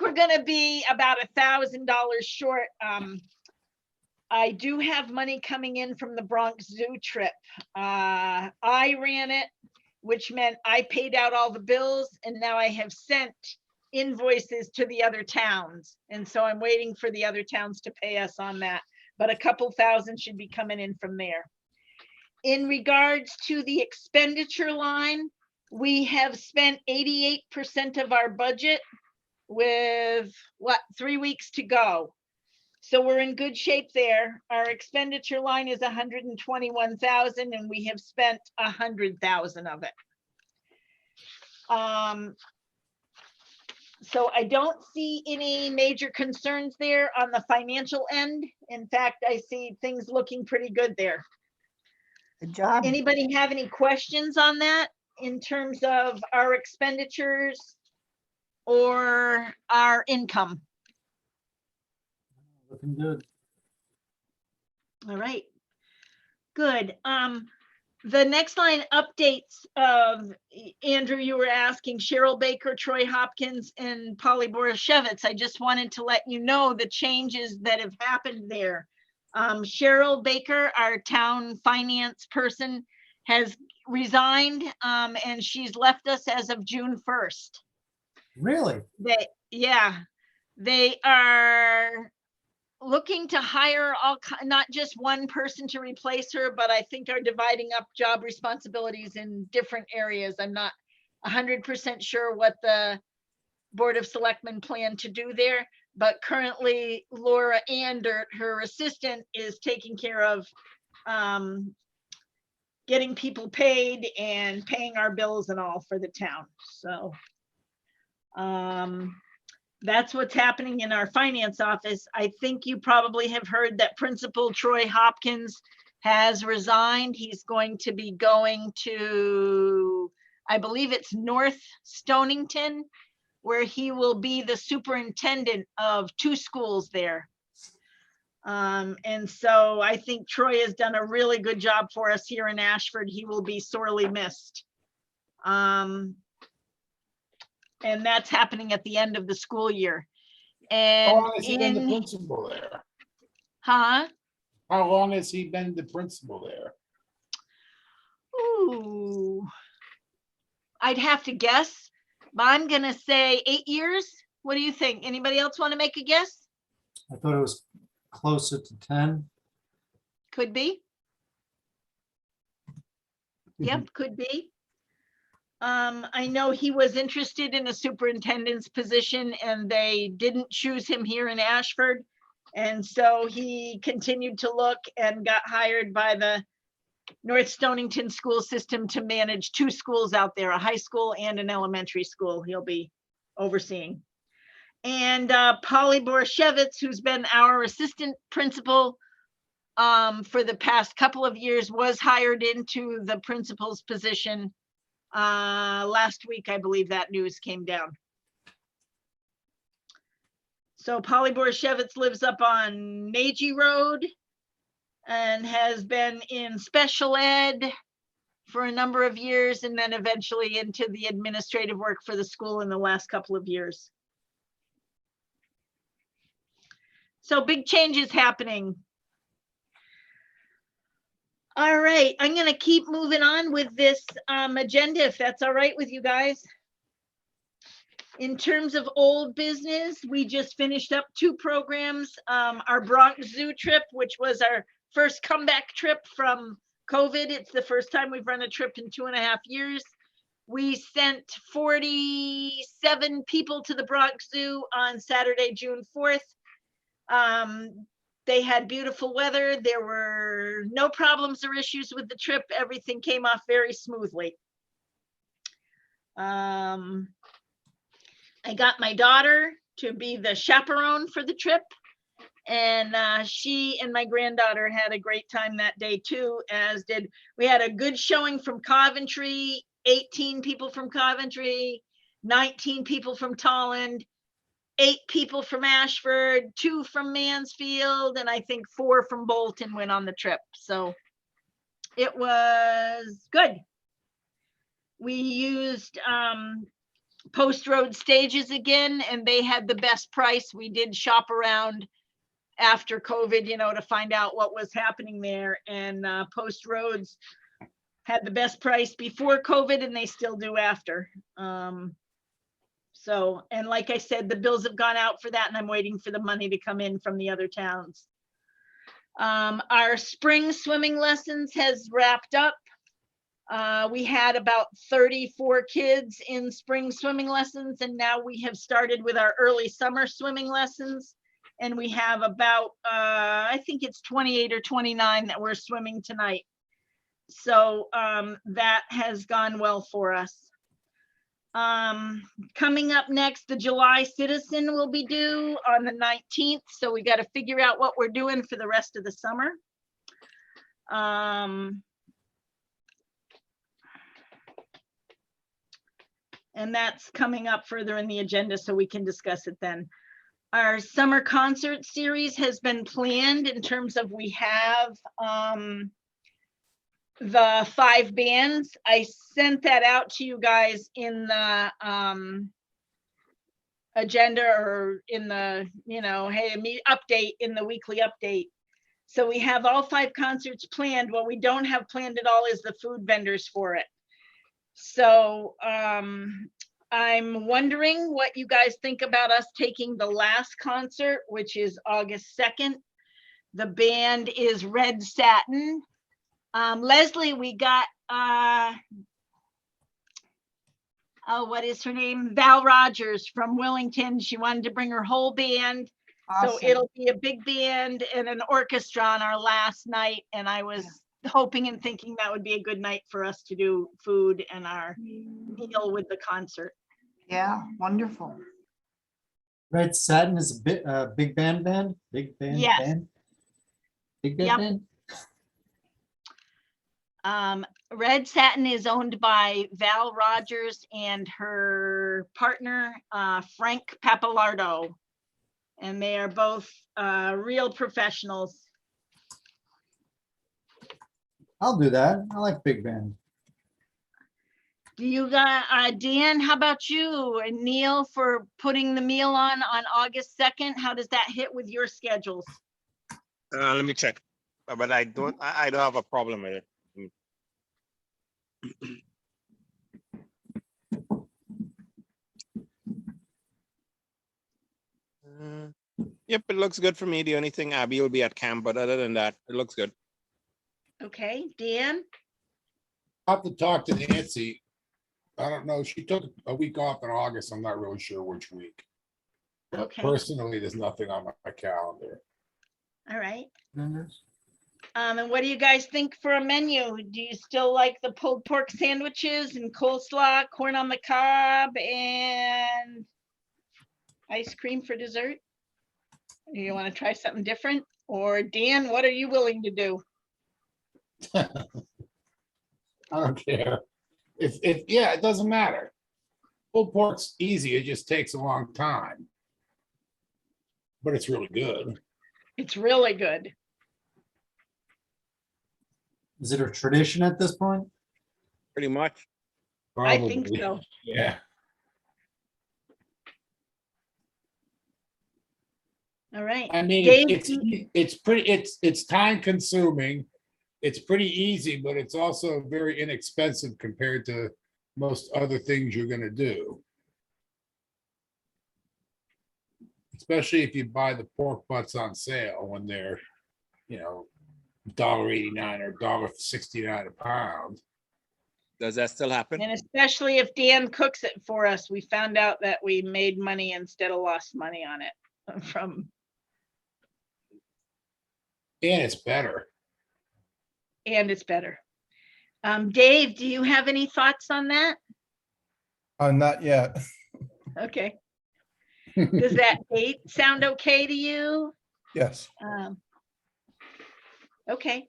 [SPEAKER 2] we're gonna be about $1,000 short. I do have money coming in from the Bronx Zoo trip. I ran it, which meant I paid out all the bills, and now I have sent invoices to the other towns. And so I'm waiting for the other towns to pay us on that, but a couple thousand should be coming in from there. In regards to the expenditure line, we have spent 88% of our budget with 3 weeks to go. So we're in good shape there. Our expenditure line is 121,000 and we have spent 100,000 of it. So I don't see any major concerns there on the financial end. In fact, I see things looking pretty good there.
[SPEAKER 5] Good job.
[SPEAKER 2] Anybody have any questions on that in terms of our expenditures or our income?
[SPEAKER 6] Looking good.
[SPEAKER 2] All right, good. The next line updates of Andrew, you were asking Cheryl Baker, Troy Hopkins, and Polly Borashevitz. I just wanted to let you know the changes that have happened there. Cheryl Baker, our town finance person, has resigned, and she's left us as of June 1st.
[SPEAKER 6] Really?
[SPEAKER 2] They are looking to hire not just one person to replace her, but I think are dividing up job responsibilities in different areas. I'm not 100% sure what the Board of Selectmen plan to do there, but currently Laura Andert, her assistant, is taking care of getting people paid and paying our bills and all for the town. So that's what's happening in our finance office. I think you probably have heard that Principal Troy Hopkins has resigned. He's going to be going to, I believe it's North Stonington, where he will be the superintendent of 2 schools there. And so I think Troy has done a really good job for us here in Ashford. He will be sorely missed. And that's happening at the end of the school year.
[SPEAKER 4] How
[SPEAKER 2] And
[SPEAKER 4] long has he been the principal there?
[SPEAKER 2] huh?
[SPEAKER 4] How long has he been the principal there?
[SPEAKER 2] Ooh, I'd have to guess, but I'm gonna say 8 years. What do you think? Anybody else want to make a guess?
[SPEAKER 6] I thought it was closer to 10.
[SPEAKER 2] Could be. Yep, could be. I know he was interested in a superintendent's position and they didn't choose him here in Ashford. And so he continued to look and got hired by the North Stonington school system to manage 2 schools out there, a high school and an elementary school he'll be overseeing. And Polly Borashevitz, who's been our assistant principal for the past couple of years, was hired into the principal's position last week. I believe that news came down. So Polly Borashevitz lives up on Nagy Road and has been in special ed for a number of years and then eventually into the administrative work for the school in the last couple of years. So big changes happening. All right, I'm gonna keep moving on with this agenda, if that's all right with you guys. In terms of old business, we just finished up 2 programs. Our Bronx Zoo trip, which was our first comeback trip from COVID. It's the first time we've run a trip in 2.5 years. We sent 47 people to the Bronx Zoo on Saturday, June 4th. They had beautiful weather. There were no problems or issues with the trip. Everything came off very smoothly. I got my daughter to be the chaperone for the trip. And she and my granddaughter had a great time that day too, as did, we had a good showing from Coventry, 18 people from Coventry, 19 people from Tolland, 8 people from Ashford, 2 from Mansfield, and I think 4 from Bolton went on the trip. So it was good. We used Post Road Stages again, and they had the best price. We did shop around after COVID, you know, to find out what was happening there. And Post Roads had the best price before COVID, and they still do after. So, and like I said, the bills have gone out for that, and I'm waiting for the money to come in from the other towns. Our spring swimming lessons has wrapped up. We had about 34 kids in spring swimming lessons, and now we have started with our early summer swimming lessons. And we have about, I think it's 28 or 29 that we're swimming tonight. So that has gone well for us. Coming up next, the July Citizen will be due on the 19th, so we got to figure out what we're doing for the rest of the summer. And that's coming up further in the agenda, so we can discuss it then. Our summer concert series has been planned in terms of we have the 5 bands. I sent that out to you guys in the agenda, or in the, hey, update in the weekly update. So we have all 5 concerts planned. What we don't have planned at all is the food vendors for it. So I'm wondering what you guys think about us taking the last concert, which is August 2nd. The band is Red Satin. Leslie, we got, what is her name? Val Rogers from Wellington. She wanted to bring her whole band. So
[SPEAKER 5] Awesome.
[SPEAKER 2] it'll be a big band and an orchestra on our last night. And I was hoping and thinking that would be a good night for us to do food and our meal with the concert.
[SPEAKER 5] Yeah, wonderful.
[SPEAKER 6] Red Satin is a big band band? Big band
[SPEAKER 2] Yes.
[SPEAKER 6] band? Big band
[SPEAKER 2] Yep.
[SPEAKER 6] band?
[SPEAKER 2] Red Satin is owned by Val Rogers and her partner, Frank Papalardo. And they are both real professionals.
[SPEAKER 6] I'll do that. I like big band.
[SPEAKER 2] Do you got, Dan, how about you and Neil for putting the meal on August 2nd? How does that hit with your schedules?
[SPEAKER 7] Let me check. But I don't have a problem with it. Yep, it looks good for me. The only thing, Abby will be at camp, but other than that, it looks good.
[SPEAKER 2] Okay, Dan?
[SPEAKER 4] I'll have to talk to Nancy. I don't know. She took a week off in August. I'm not really sure which week. But
[SPEAKER 2] Okay.
[SPEAKER 4] personally, there's nothing on my calendar.
[SPEAKER 2] All right.
[SPEAKER 6] Vendors?
[SPEAKER 2] And what do you guys think for a menu? Do you still like the pulled pork sandwiches and coleslaw, corn on the cob, and ice cream for dessert? Do you want to try something different? Or Dan, what are you willing to do?
[SPEAKER 4] I don't care. Yeah, it doesn't matter. Pulled pork's easy. It just takes a long time. But it's really good.
[SPEAKER 2] It's really good.
[SPEAKER 6] Is it a tradition at this point?
[SPEAKER 7] Pretty much.
[SPEAKER 2] I think
[SPEAKER 4] Probably.
[SPEAKER 2] so.
[SPEAKER 4] Yeah.
[SPEAKER 2] All right.
[SPEAKER 4] I mean,
[SPEAKER 2] Dave,
[SPEAKER 4] it's time consuming. It's pretty easy, but it's also very inexpensive compared to most other things you're gonna do. Especially if you buy the pork butts on sale when they're, $1.89 or $1.69 a pound.
[SPEAKER 7] Does that still happen?
[SPEAKER 2] and especially if Dan cooks it for us, we found out that we made money instead of lost money on it from,
[SPEAKER 4] And it's better.
[SPEAKER 2] and it's better. Dave, do you have any thoughts on that?
[SPEAKER 9] Not yet.
[SPEAKER 2] Okay. Does that date sound okay to you?
[SPEAKER 9] Yes.
[SPEAKER 2] Okay.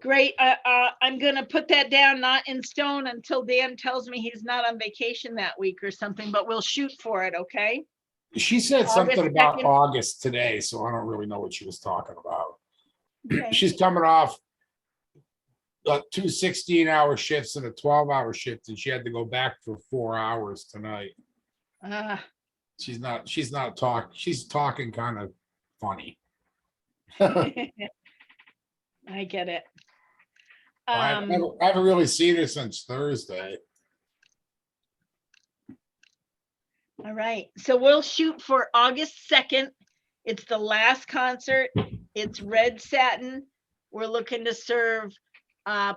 [SPEAKER 2] Great. I'm gonna put that down, not in stone, until Dan tells me he's not on vacation that week or something, but we'll shoot for it, okay?
[SPEAKER 4] She said something
[SPEAKER 2] August
[SPEAKER 4] about
[SPEAKER 2] 2nd.
[SPEAKER 4] August today, so I don't really know what she was talking about.
[SPEAKER 2] Okay.
[SPEAKER 4] She's coming off 2 16-hour shifts and a 12-hour shift, and she had to go back for 4 hours tonight. She's talking kind of funny.
[SPEAKER 2] I get it.
[SPEAKER 4] I haven't really seen her since Thursday.
[SPEAKER 2] All right, so we'll shoot for August 2nd. It's the last concert. It's Red Satin. We're looking to serve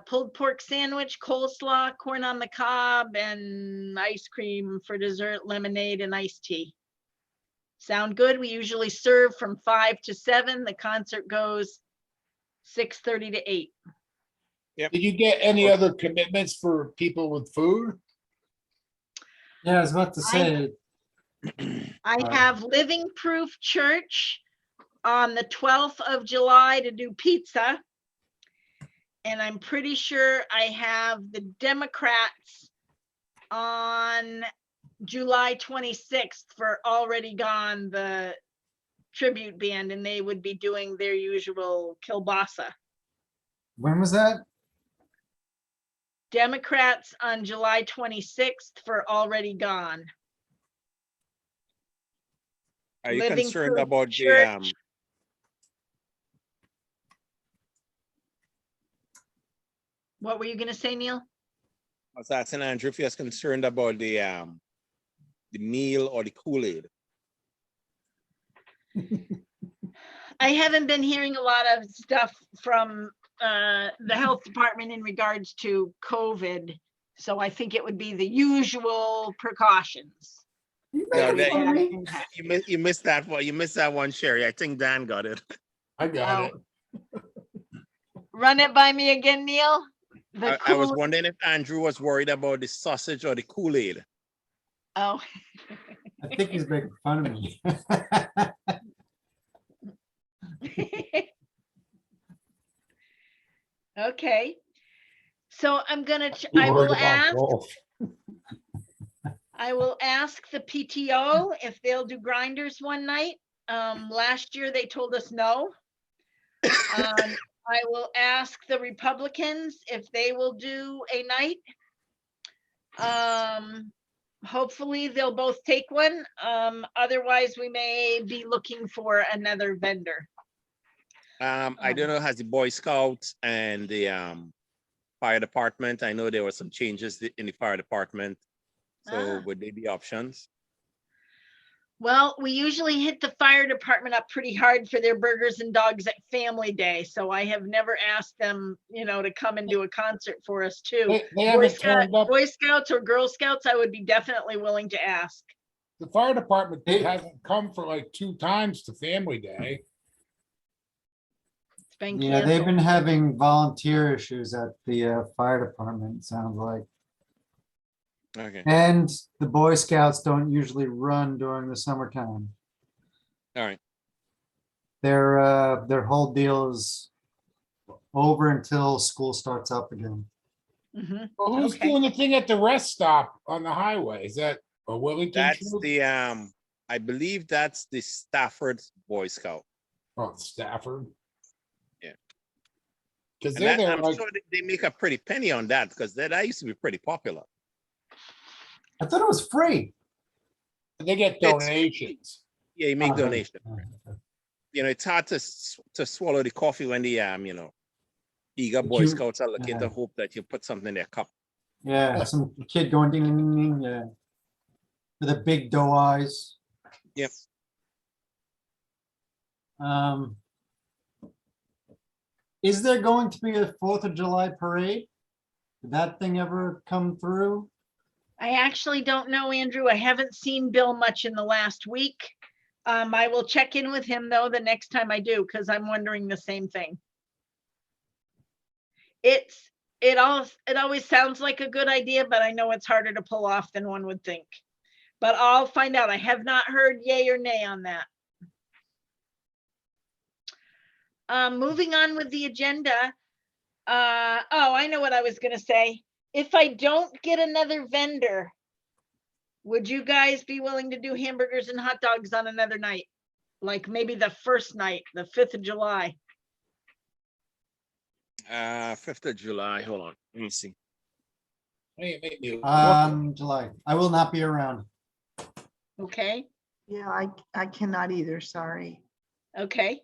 [SPEAKER 2] pulled pork sandwich, coleslaw, corn on the cob, and ice cream for dessert, lemonade, and iced tea. Sound good? We usually serve from 5 to 7. The concert goes 6:30 to 8.
[SPEAKER 4] Did you get any other commitments for people with food?
[SPEAKER 6] Yeah, I was about to say,
[SPEAKER 2] I have Living Proof Church on the 12th of July to do pizza. And I'm pretty sure I have the Democrats on July 26th for Already Gone, the tribute band, and they would be doing their usual kielbasa.
[SPEAKER 6] when was that?
[SPEAKER 2] Democrats on July 26th for Already Gone.
[SPEAKER 7] Are you
[SPEAKER 2] Living
[SPEAKER 7] concerned
[SPEAKER 2] Proof
[SPEAKER 7] about the,
[SPEAKER 2] Church. What were you gonna say, Neil?
[SPEAKER 7] I was asking Andrew if he was concerned about the meal or the Kool-Aid?
[SPEAKER 2] I haven't been hearing a lot of stuff from the health department in regards to COVID. So I think it would be the usual precautions.
[SPEAKER 6] You
[SPEAKER 7] No,
[SPEAKER 6] making
[SPEAKER 7] that-
[SPEAKER 6] fun of me?
[SPEAKER 7] You missed that one. You missed that one, Sherry. I think Dan got it.
[SPEAKER 4] I got it.
[SPEAKER 2] Run it by me again, Neil. The
[SPEAKER 7] I was
[SPEAKER 2] cool-
[SPEAKER 7] wondering if Andrew was worried about the sausage or the Kool-Aid.
[SPEAKER 2] Oh,
[SPEAKER 6] I think he's making fun of me.
[SPEAKER 2] okay. So I'm gonna,
[SPEAKER 9] You
[SPEAKER 2] I
[SPEAKER 9] worried
[SPEAKER 2] will
[SPEAKER 9] about
[SPEAKER 2] ask,
[SPEAKER 9] both.
[SPEAKER 2] I will ask the PTO if they'll do grinders one night. Last year they told us no. I will ask the Republicans if they will do a night. Hopefully they'll both take one. Otherwise we may be looking for another vendor.
[SPEAKER 7] I don't know, has the Boy Scouts and the fire department, I know there were some changes in the fire department. So would they be options?
[SPEAKER 2] Well, we usually hit the fire department up pretty hard for their burgers and dogs at Family Day. So I have never asked them, you know, to come and do a concert for us too.
[SPEAKER 4] They haven't turned up.
[SPEAKER 2] Boy Scouts or Girl Scouts, I would be definitely willing to ask.
[SPEAKER 4] The fire department
[SPEAKER 6] Hey.
[SPEAKER 4] hasn't come for like 2 times to Family Day.
[SPEAKER 2] It's been
[SPEAKER 6] Yeah, they've been
[SPEAKER 2] canceled.
[SPEAKER 6] having volunteer issues at the fire department, it sounds like.
[SPEAKER 7] Okay,
[SPEAKER 6] And the Boy Scouts don't usually run during the summertime.
[SPEAKER 7] all right.
[SPEAKER 6] Their whole deal is over until school starts up again.
[SPEAKER 2] Mhm.
[SPEAKER 4] Well, who's
[SPEAKER 2] Okay.
[SPEAKER 4] doing the thing at the rest stop on the highway? Is that a Wellington?
[SPEAKER 7] That's
[SPEAKER 4] troop?
[SPEAKER 7] the, I believe that's the Stafford Boy Scout.
[SPEAKER 4] Oh, Stafford.
[SPEAKER 7] Yeah.
[SPEAKER 4] Because
[SPEAKER 7] And
[SPEAKER 4] they're
[SPEAKER 7] that,
[SPEAKER 4] there
[SPEAKER 7] I'm
[SPEAKER 4] like,
[SPEAKER 7] sure they make a pretty penny on that because that used to be pretty popular.
[SPEAKER 6] I thought it was free.
[SPEAKER 4] they get
[SPEAKER 7] It's-
[SPEAKER 4] donations.
[SPEAKER 7] Yeah, you make
[SPEAKER 6] Okay.
[SPEAKER 7] donations. You know, it's hard to swallow the coffee when the, you know, eager Boy
[SPEAKER 6] You-
[SPEAKER 7] Scouts are looking to
[SPEAKER 6] yeah.
[SPEAKER 7] hope that you put something in their cup.
[SPEAKER 6] Yeah, some kid going ding, ding, ding, ding, yeah. With the big doe eyes.
[SPEAKER 7] Yep.
[SPEAKER 6] Is there going to be a 4th of July parade? Did that thing ever come through?
[SPEAKER 2] I actually don't know, Andrew. I haven't seen Bill much in the last week. I will check in with him though the next time I do, because I'm wondering the same thing. It always sounds like a good idea, but I know it's harder to pull off than one would think. But I'll find out. I have not heard yay or nay on that. Moving on with the agenda. Oh, I know what I was gonna say. If I don't get another vendor, would you guys be willing to do hamburgers and hot dogs on another night? Like maybe the first night, the 5th of July.
[SPEAKER 7] 5th of July, hold on, let me see.
[SPEAKER 4] Hey, it made me look.
[SPEAKER 6] July. I will not be around.
[SPEAKER 2] Okay,
[SPEAKER 5] Yeah, I cannot either, sorry.
[SPEAKER 2] okay.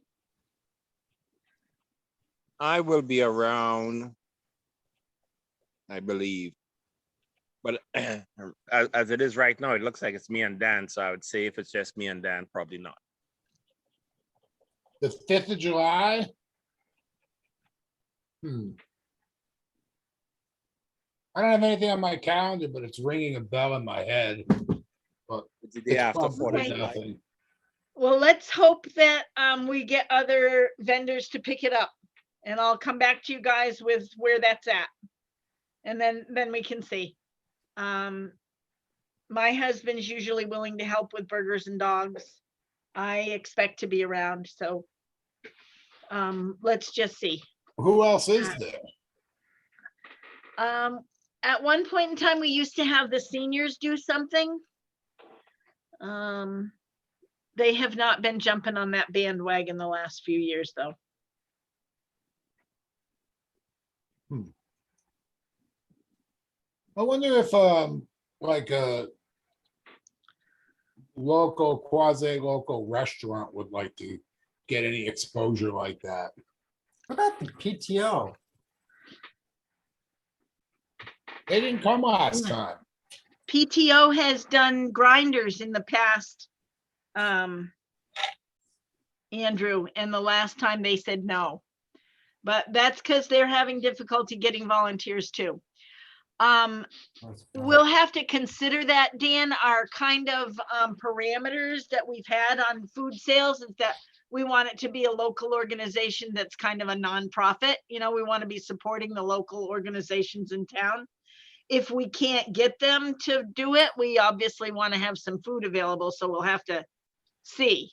[SPEAKER 7] I will be around, I believe. But as it is right now, it looks like it's me and Dan. So I would say if it's just me and Dan, probably not.
[SPEAKER 4] The 5th of July? I don't have anything on my calendar, but it's ringing a bell in my head. But
[SPEAKER 7] It's the day
[SPEAKER 4] it's
[SPEAKER 7] after
[SPEAKER 4] probably
[SPEAKER 7] 4th of July.
[SPEAKER 4] nothing.
[SPEAKER 2] Well, let's hope that we get other vendors to pick it up. And I'll come back to you guys with where that's at. And then we can see. My husband's usually willing to help with burgers and dogs. I expect to be around, so let's just see.
[SPEAKER 4] Who else is there?
[SPEAKER 2] At one point in time, we used to have the seniors do something. They have not been jumping on that bandwagon the last few years, though.
[SPEAKER 4] I wonder if like a local, quasi-local restaurant would like to get any exposure like that.
[SPEAKER 6] What about the PTO?
[SPEAKER 4] They didn't come last time.
[SPEAKER 2] PTO has done grinders in the past, Andrew, and the last time they said no. But that's because they're having difficulty getting volunteers too. We'll have to consider that, Dan. Our kind of parameters that we've had on food sales is that we want it to be a local organization that's kind of a nonprofit. You know, we want to be supporting the local organizations in town. If we can't get them to do it, we obviously want to have some food available, so we'll have to see.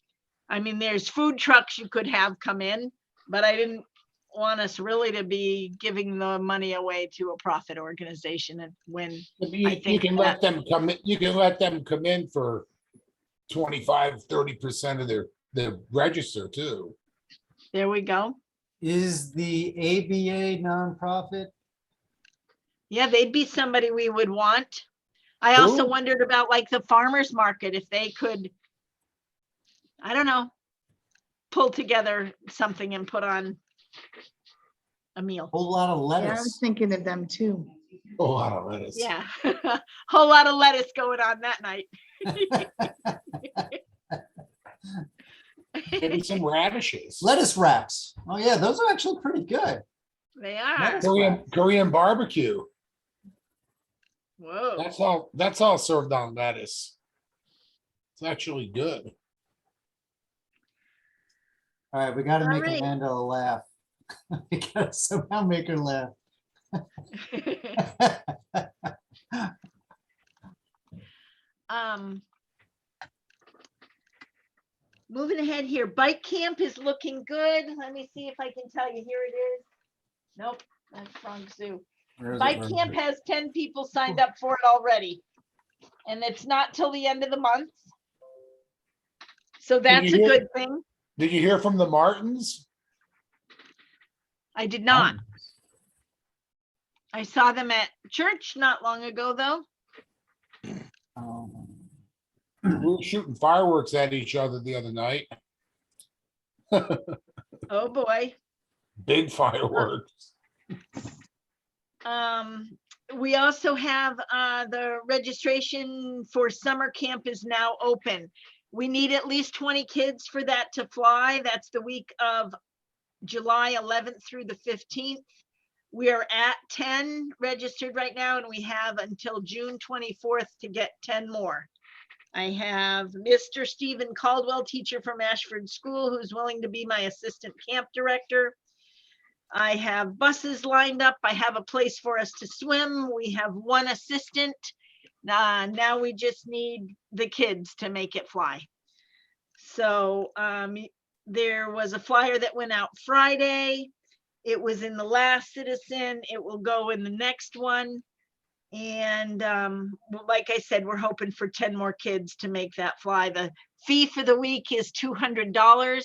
[SPEAKER 2] I mean, there's food trucks you could have come in, but I didn't want us really to be giving the money away to a profit organization. And when
[SPEAKER 4] You can let them come in, you can let them come in for 25-30% of their register too.
[SPEAKER 2] There we go.
[SPEAKER 6] Is the ABA nonprofit?
[SPEAKER 2] Yeah, they'd be somebody we would want. I also
[SPEAKER 4] Who?
[SPEAKER 2] wondered about like the farmer's market, if they could, I don't know, pull together something and put on a meal.
[SPEAKER 6] Whole lot of
[SPEAKER 5] Yeah, I was
[SPEAKER 6] lettuce.
[SPEAKER 5] thinking of them too.
[SPEAKER 4] A lot of lettuce.
[SPEAKER 2] Yeah, whole lot of lettuce going on that night.
[SPEAKER 4] Maybe some radishes.
[SPEAKER 6] Lettuce wraps. Oh yeah, those are actually pretty good.
[SPEAKER 2] They are.
[SPEAKER 6] Lettuce.
[SPEAKER 4] Korean barbecue.
[SPEAKER 2] Whoa.
[SPEAKER 4] That's all served on lettuce. It's actually good.
[SPEAKER 6] All right, we got to
[SPEAKER 2] All
[SPEAKER 6] make
[SPEAKER 2] right.
[SPEAKER 6] Amanda laugh. We got to somehow make her laugh.
[SPEAKER 2] Moving ahead here, bike camp is looking good. Let me see if I can tell you. Here it is. Nope, that's wrong zoo.
[SPEAKER 6] Where is it?
[SPEAKER 2] Bike
[SPEAKER 6] Where is
[SPEAKER 2] camp
[SPEAKER 6] it?
[SPEAKER 2] has 10 people signed up for it already. And it's not till the end of the month. So that's
[SPEAKER 4] you
[SPEAKER 2] a
[SPEAKER 4] hear-
[SPEAKER 2] good thing.
[SPEAKER 4] Did you hear from the Martins?
[SPEAKER 2] I did not. I saw them at church not long ago, though.
[SPEAKER 4] We were shooting fireworks at each other the other night.
[SPEAKER 2] Oh, boy.
[SPEAKER 4] Big fireworks.
[SPEAKER 2] We also have the registration for summer camp is now open. We need at least 20 kids for that to fly. That's the week of July 11th through the 15th. We are at 10 registered right now, and we have until June 24th to get 10 more. I have Mr. Stephen Caldwell, teacher from Ashford School, who's willing to be my assistant camp director. I have buses lined up. I have a place for us to swim. We have one assistant. Now we just need the kids to make it fly. So there was a flyer that went out Friday. It was in the last Citizen. It will go in the next one. And like I said, we're hoping for 10 more kids to make that fly. The fee for the week is $200.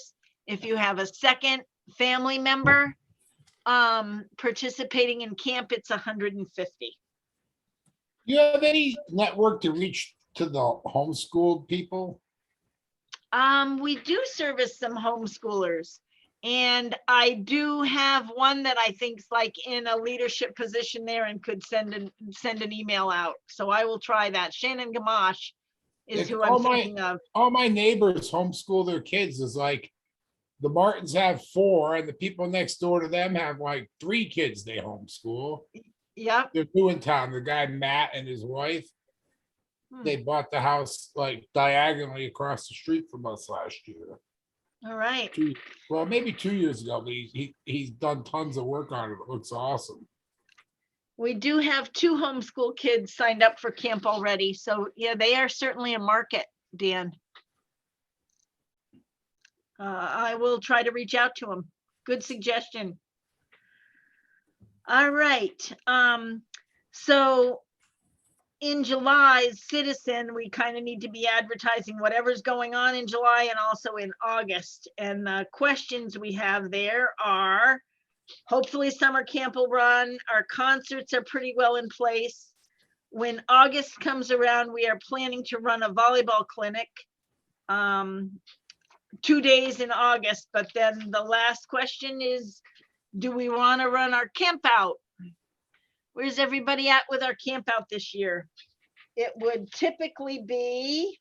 [SPEAKER 2] If you have a second family member participating in camp, it's $150.
[SPEAKER 4] You have any network to reach to the homeschooled people?
[SPEAKER 2] We do service some homeschoolers, and I do have one that I think's like in a leadership position there and could send an email out. So I will try that. Shannon Gamache is
[SPEAKER 4] If
[SPEAKER 2] who I'm thinking of.
[SPEAKER 4] All my neighbors homeschool their kids. Is like the Martins have 4 and the people next door to them have like 3 kids they homeschool.
[SPEAKER 2] Yep.
[SPEAKER 4] They're new in town. The guy Matt and his wife, they bought the house like diagonally across the street from us last year.
[SPEAKER 2] All right.
[SPEAKER 4] Maybe 2 years ago, but he's done tons of work on it. It looks awesome.
[SPEAKER 2] We do have 2 homeschool kids signed up for camp already. So yeah, they are certainly a market, Dan. I will try to reach out to them. Good suggestion. All right. So in July, Citizen, we kind of need to be advertising whatever's going on in July and also in August. And the questions we have there are, hopefully summer camp will run. Our concerts are pretty well in place. When August comes around, we are planning to run a volleyball clinic. 2 days in August, but then the last question is, do we want to run our camp out? Where's everybody at with our camp out this year? It would typically be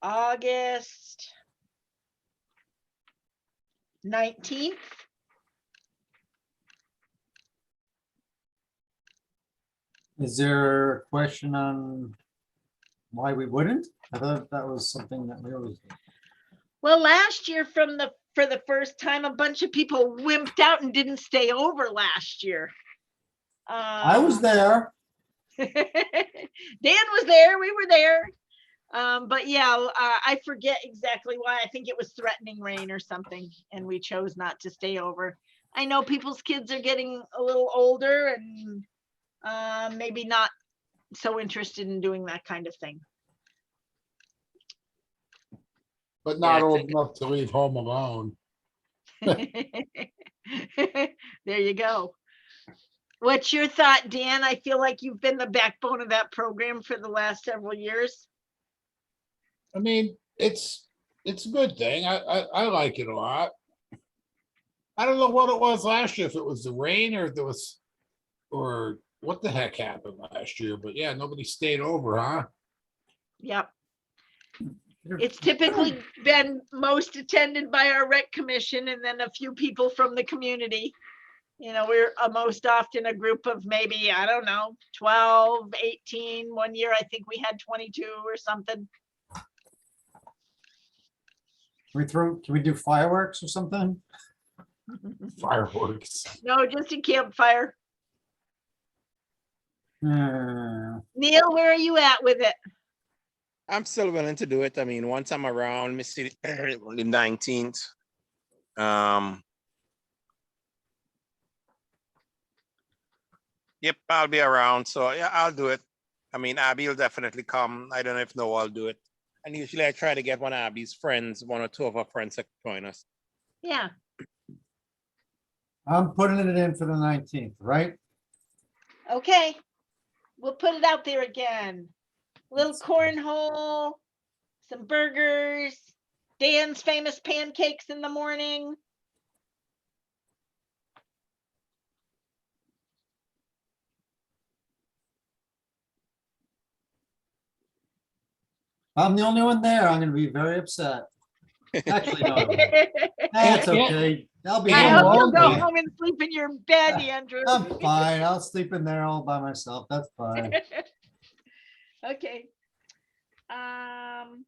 [SPEAKER 2] August 19th.
[SPEAKER 6] Is there a question on why we wouldn't? I thought that was something that we always did.
[SPEAKER 2] Well, last year for the first time, a bunch of people wimped out and didn't stay over last year.
[SPEAKER 6] I was there.
[SPEAKER 2] Dan was there, we were there. But yeah, I forget exactly why. I think it was threatening rain or something, and we chose not to stay over. I know people's kids are getting a little older and maybe not so interested in doing that kind of thing.
[SPEAKER 4] But not
[SPEAKER 7] Yeah, I
[SPEAKER 4] old
[SPEAKER 7] think-
[SPEAKER 4] enough to leave home alone.
[SPEAKER 2] There you go. What's your thought, Dan? I feel like you've been the backbone of that program for the last several years.
[SPEAKER 4] I mean, it's a good thing. I like it a lot. I don't know what it was last year, if it was the rain or if there was, or what the heck happened last year, but yeah, nobody stayed over, huh?
[SPEAKER 2] Yep. It's typically been most attended by our rec commission and then a few people from the community. You know, we're most often a group of maybe, I don't know, 12, 18. One year, I think we had 22 or something.
[SPEAKER 6] Can we do fireworks or something?
[SPEAKER 4] Fireworks.
[SPEAKER 2] No, just a campfire.
[SPEAKER 6] Hmm.
[SPEAKER 2] Neil, where are you at with it?
[SPEAKER 7] I'm still willing to do it. I mean, once I'm around, let me see, the 19th. Yep, I'll be around. So yeah, I'll do it. I mean, Abby will definitely come. I don't know if Noah will do it. And usually I try to get one of Abby's friends, 1 or 2 of her friends to join us.
[SPEAKER 2] Yeah.
[SPEAKER 6] I'm putting it in for the 19th, right?
[SPEAKER 2] Okay. We'll put it out there again. Little cornhole, some burgers, Dan's famous pancakes in the morning.
[SPEAKER 6] I'm the only one there. I'm gonna be very upset. Actually, no, I won't. That's okay. I'll be
[SPEAKER 2] I
[SPEAKER 4] Yeah,
[SPEAKER 2] hope you'll
[SPEAKER 6] home.
[SPEAKER 2] go
[SPEAKER 4] yeah.
[SPEAKER 2] home and sleep in your bed, Andrew.
[SPEAKER 6] I'm fine. I'll sleep in there all by myself. That's fine.
[SPEAKER 2] Okay. And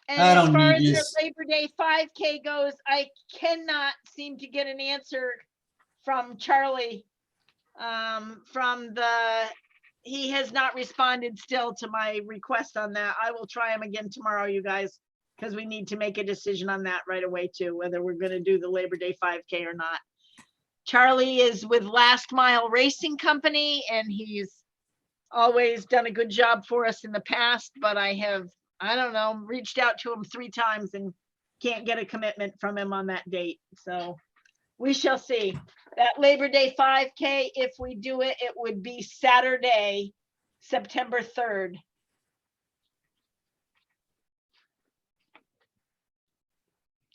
[SPEAKER 6] I
[SPEAKER 2] as
[SPEAKER 6] don't
[SPEAKER 2] far
[SPEAKER 6] need
[SPEAKER 2] as the
[SPEAKER 6] yous.
[SPEAKER 2] Labor Day 5K goes, I cannot seem to get an answer from Charlie. He has not responded still to my request on that. I will try him again tomorrow, you guys, because we need to make a decision on that right away too, whether we're gonna do the Labor Day 5K or not. Charlie is with Last Mile Racing Company and he's always done a good job for us in the past, but I have, I don't know, reached out to him 3 times and can't get a commitment from him on that date. So we shall see. That Labor Day 5K, if we do it, it would be Saturday, September 3rd.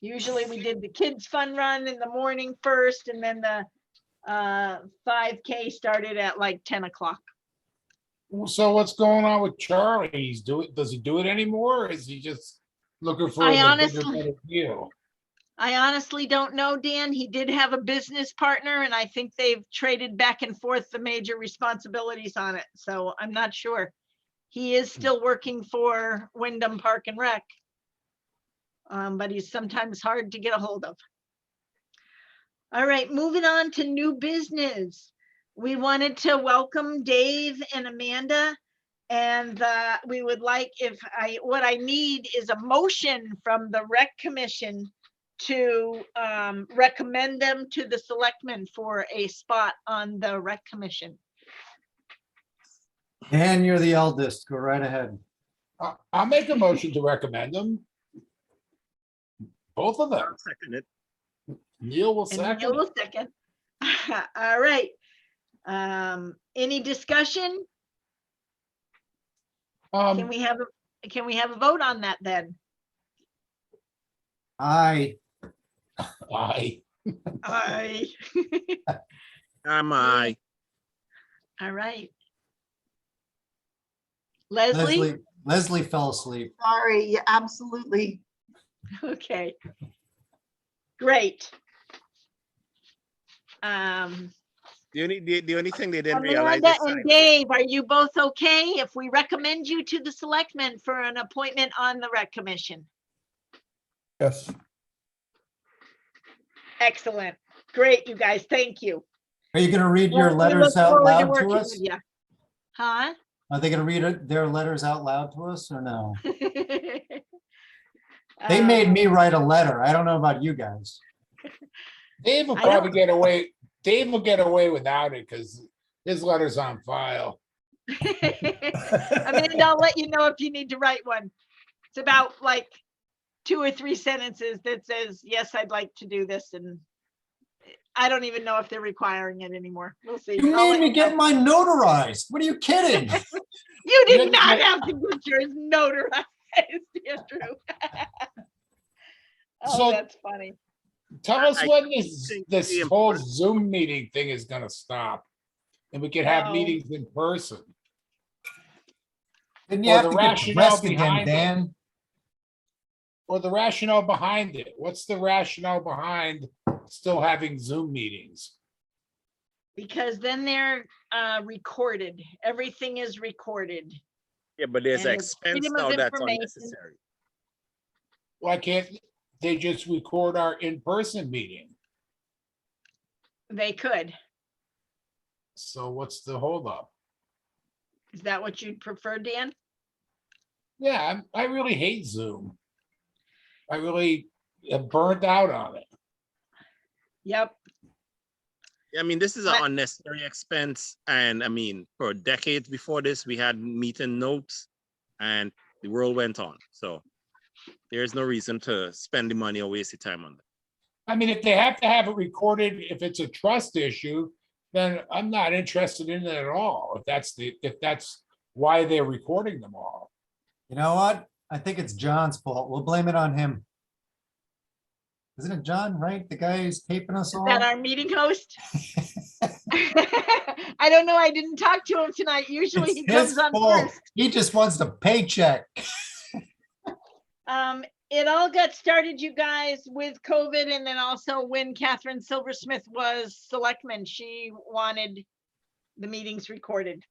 [SPEAKER 2] Usually we did the kids fun run in the morning first, and then the 5K started at like 10 o'clock.
[SPEAKER 4] So what's going on with Charlie? Does he do it anymore? Or is he just looking for
[SPEAKER 2] I
[SPEAKER 4] the bigger,
[SPEAKER 2] honestly-
[SPEAKER 4] better deal?
[SPEAKER 2] I honestly don't know, Dan. He did have a business partner, and I think they've traded back and forth the major responsibilities on it. So I'm not sure. He is still working for Wyndham Park and Rec. But he's sometimes hard to get a hold of. All right, moving on to new business. We wanted to welcome Dave and Amanda. And we would like, what I need is a motion from the Rec Commission to recommend them to the selectmen for a spot on the Rec Commission.
[SPEAKER 6] Dan, you're the eldest. Go right ahead.
[SPEAKER 4] I'll make a motion to recommend them. Both of them.
[SPEAKER 7] I'll second it.
[SPEAKER 4] Neil will
[SPEAKER 2] And Neil
[SPEAKER 4] second.
[SPEAKER 2] will second. All right. Any discussion? Can we have a vote on that then?
[SPEAKER 6] Aye.
[SPEAKER 4] Aye.
[SPEAKER 2] Aye.
[SPEAKER 7] Am I?
[SPEAKER 2] All right. Leslie?
[SPEAKER 6] Leslie fell asleep.
[SPEAKER 5] Sorry, yeah, absolutely.
[SPEAKER 2] Okay. Great.
[SPEAKER 7] The only thing they didn't realize
[SPEAKER 2] Amanda
[SPEAKER 7] is
[SPEAKER 2] and Dave, are you both okay if we recommend you to the selectmen for an appointment on the Rec Commission?
[SPEAKER 9] Yes.
[SPEAKER 2] Excellent. Great, you guys. Thank you.
[SPEAKER 6] Are you gonna read your
[SPEAKER 2] We
[SPEAKER 6] letters
[SPEAKER 2] look
[SPEAKER 6] out
[SPEAKER 2] forward
[SPEAKER 6] loud to
[SPEAKER 2] working
[SPEAKER 6] us?
[SPEAKER 2] with you. Huh?
[SPEAKER 6] Are they gonna read their letters out loud to us or no? They made me write a letter. I don't know about you guys.
[SPEAKER 4] Dave will
[SPEAKER 2] I
[SPEAKER 4] probably
[SPEAKER 2] don't-
[SPEAKER 4] get away. Dave will get away without it because his letter's on file.
[SPEAKER 2] Amanda, I'll let you know if you need to write one. It's about like 2 or 3 sentences that says, yes, I'd like to do this. And I don't even know if they're requiring it anymore. We'll see.
[SPEAKER 6] You
[SPEAKER 2] I'll
[SPEAKER 6] made
[SPEAKER 2] let
[SPEAKER 6] me
[SPEAKER 2] you
[SPEAKER 6] get
[SPEAKER 2] know.
[SPEAKER 6] mine notarized. What are you kidding?
[SPEAKER 2] You
[SPEAKER 4] You
[SPEAKER 2] did not
[SPEAKER 4] had to
[SPEAKER 2] have to get yours notarized, Andrew. Oh,
[SPEAKER 4] So-
[SPEAKER 2] that's funny.
[SPEAKER 4] Tell us
[SPEAKER 7] I
[SPEAKER 4] when
[SPEAKER 7] think
[SPEAKER 4] this
[SPEAKER 7] the
[SPEAKER 4] whole
[SPEAKER 7] important-
[SPEAKER 4] Zoom meeting thing is gonna stop. And we can have
[SPEAKER 2] Well-
[SPEAKER 4] meetings in person.
[SPEAKER 6] Didn't you
[SPEAKER 4] Or
[SPEAKER 6] have
[SPEAKER 4] the
[SPEAKER 6] to get
[SPEAKER 4] rationale
[SPEAKER 6] dressed again,
[SPEAKER 4] behind it.
[SPEAKER 6] Dan?
[SPEAKER 4] Or the rationale behind it. What's the rationale behind still having Zoom meetings?
[SPEAKER 2] Because then they're recorded. Everything is recorded.
[SPEAKER 7] Yeah, but there's
[SPEAKER 2] And
[SPEAKER 7] an
[SPEAKER 2] it's
[SPEAKER 7] expense
[SPEAKER 2] freedom of
[SPEAKER 7] now that's
[SPEAKER 2] information.
[SPEAKER 7] unnecessary.
[SPEAKER 4] Why can't they just record our in-person meeting?
[SPEAKER 2] They could.
[SPEAKER 4] So what's the holdup?
[SPEAKER 2] Is that what you'd prefer, Dan?
[SPEAKER 4] Yeah, I really hate Zoom. I really am burnt out on it.
[SPEAKER 2] Yep.
[SPEAKER 7] I mean, this is an
[SPEAKER 2] I-
[SPEAKER 7] unnecessary expense. And I mean, for decades before this, we had meeting notes and the world went on. So there's no reason to spend the money or waste the time on that.
[SPEAKER 4] I mean, if they have to have it recorded, if it's a trust issue, then I'm not interested in it at all. If that's why they're recording them all.
[SPEAKER 6] You know what? I think it's John's fault. We'll blame it on him. Isn't it John, right? The guy who's taping us
[SPEAKER 2] Is
[SPEAKER 6] all?
[SPEAKER 2] that our meeting host? I don't know. I didn't talk to him tonight. Usually
[SPEAKER 6] It's
[SPEAKER 2] he comes
[SPEAKER 6] his
[SPEAKER 2] on
[SPEAKER 6] fault.
[SPEAKER 2] first.
[SPEAKER 6] He just wants the paycheck.
[SPEAKER 2] It all got started, you guys, with COVID, and then also when Catherine Silversmith was selectman, she wanted the meetings recorded.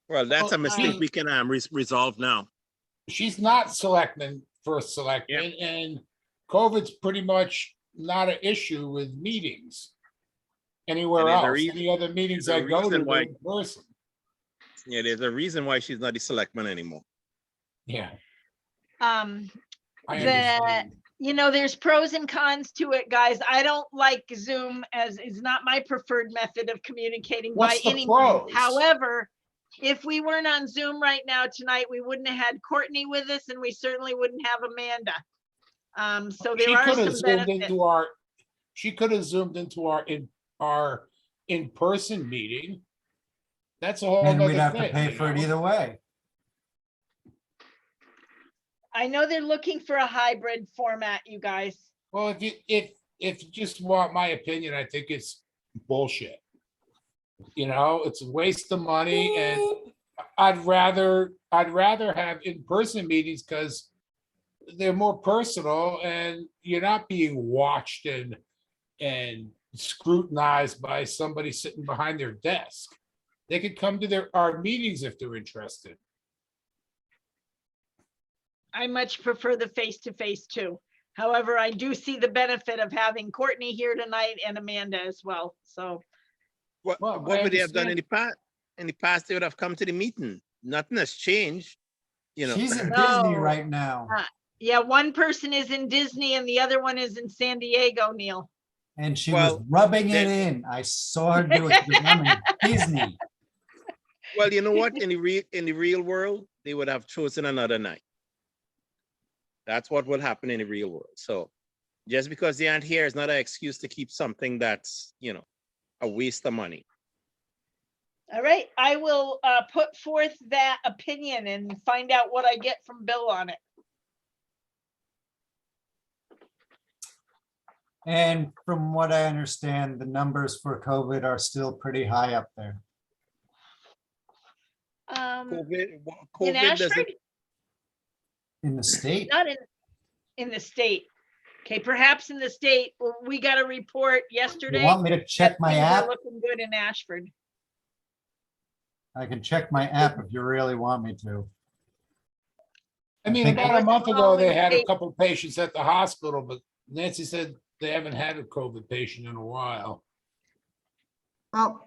[SPEAKER 7] Well, that's a
[SPEAKER 4] Well,
[SPEAKER 7] mistake we can resolve now.
[SPEAKER 4] She's not selectman, first selectman, and COVID's pretty much not an issue with meetings. Anywhere
[SPEAKER 7] And there's a
[SPEAKER 4] else,
[SPEAKER 7] reason-
[SPEAKER 4] any other meetings I
[SPEAKER 7] there's a
[SPEAKER 4] go to
[SPEAKER 7] reason why-
[SPEAKER 4] in person.
[SPEAKER 7] Yeah, there's a reason why she's not the selectman anymore.
[SPEAKER 4] Yeah,
[SPEAKER 2] Um,
[SPEAKER 4] I
[SPEAKER 2] The-
[SPEAKER 4] understand.
[SPEAKER 2] you know, there's pros and cons to it, guys. I don't like Zoom as is not my preferred method of communicating by
[SPEAKER 4] What's the
[SPEAKER 2] any means.
[SPEAKER 4] pros?
[SPEAKER 2] However, if we weren't on Zoom right now tonight, we wouldn't have had Courtney with us and we certainly wouldn't have Amanda. So
[SPEAKER 4] She
[SPEAKER 2] there are
[SPEAKER 4] could have
[SPEAKER 2] some
[SPEAKER 4] zoomed
[SPEAKER 2] benefits.
[SPEAKER 4] into our, she could have zoomed into our in-person meeting. That's a whole
[SPEAKER 6] And
[SPEAKER 4] other
[SPEAKER 6] we'd have to
[SPEAKER 4] thing,
[SPEAKER 6] pay
[SPEAKER 4] you
[SPEAKER 6] for it
[SPEAKER 4] know?
[SPEAKER 6] either way.
[SPEAKER 2] I know they're looking for a hybrid format, you guys.
[SPEAKER 4] Well, if you just want my opinion, I think it's bullshit. You know, it's a waste of money, and I'd rather have in-person meetings because they're more personal and you're not being watched and scrutinized by somebody sitting behind their desk. They could come to our meetings if they're interested.
[SPEAKER 2] I much prefer the face-to-face too. However, I do see the benefit of having Courtney here tonight and Amanda as well. So,
[SPEAKER 7] What,
[SPEAKER 4] Well,
[SPEAKER 7] what
[SPEAKER 4] I
[SPEAKER 7] would they have done
[SPEAKER 4] understand.
[SPEAKER 7] in the past? In the past, they would have come to the meeting. Nothing has changed, you know.
[SPEAKER 6] She's in Disney
[SPEAKER 2] No.
[SPEAKER 6] right now,
[SPEAKER 2] yeah, one person is in Disney and the other one is in San Diego, Neil.
[SPEAKER 6] and she was
[SPEAKER 7] Well,
[SPEAKER 6] rubbing it
[SPEAKER 7] they-
[SPEAKER 6] in. I saw her do it. She was, I'm in Disney.
[SPEAKER 7] Well, you know what? In the real world, they would have chosen another night. That's what would happen in the real world. So just because they aren't here is not an excuse to keep something that's, you know, a waste of money.
[SPEAKER 2] All right, I will put forth that opinion and find out what I get from Bill on it.
[SPEAKER 6] And from what I understand, the numbers for COVID are still pretty high up there.
[SPEAKER 7] COVID,
[SPEAKER 2] In
[SPEAKER 7] COVID doesn't,
[SPEAKER 2] Ashford,
[SPEAKER 6] In the state,
[SPEAKER 2] not in the state. Okay, perhaps in the state, we got a report
[SPEAKER 6] you
[SPEAKER 2] yesterday.
[SPEAKER 6] want me to check
[SPEAKER 2] that
[SPEAKER 6] my
[SPEAKER 2] things are
[SPEAKER 6] app?
[SPEAKER 2] Looking good in Ashford.
[SPEAKER 6] I can check my app if you really want me to.
[SPEAKER 4] I mean,
[SPEAKER 6] think-
[SPEAKER 4] about a month ago, they had a
[SPEAKER 2] Hey.
[SPEAKER 4] couple patients at the hospital, but Nancy said they haven't had a COVID patient in a while.
[SPEAKER 5] Well,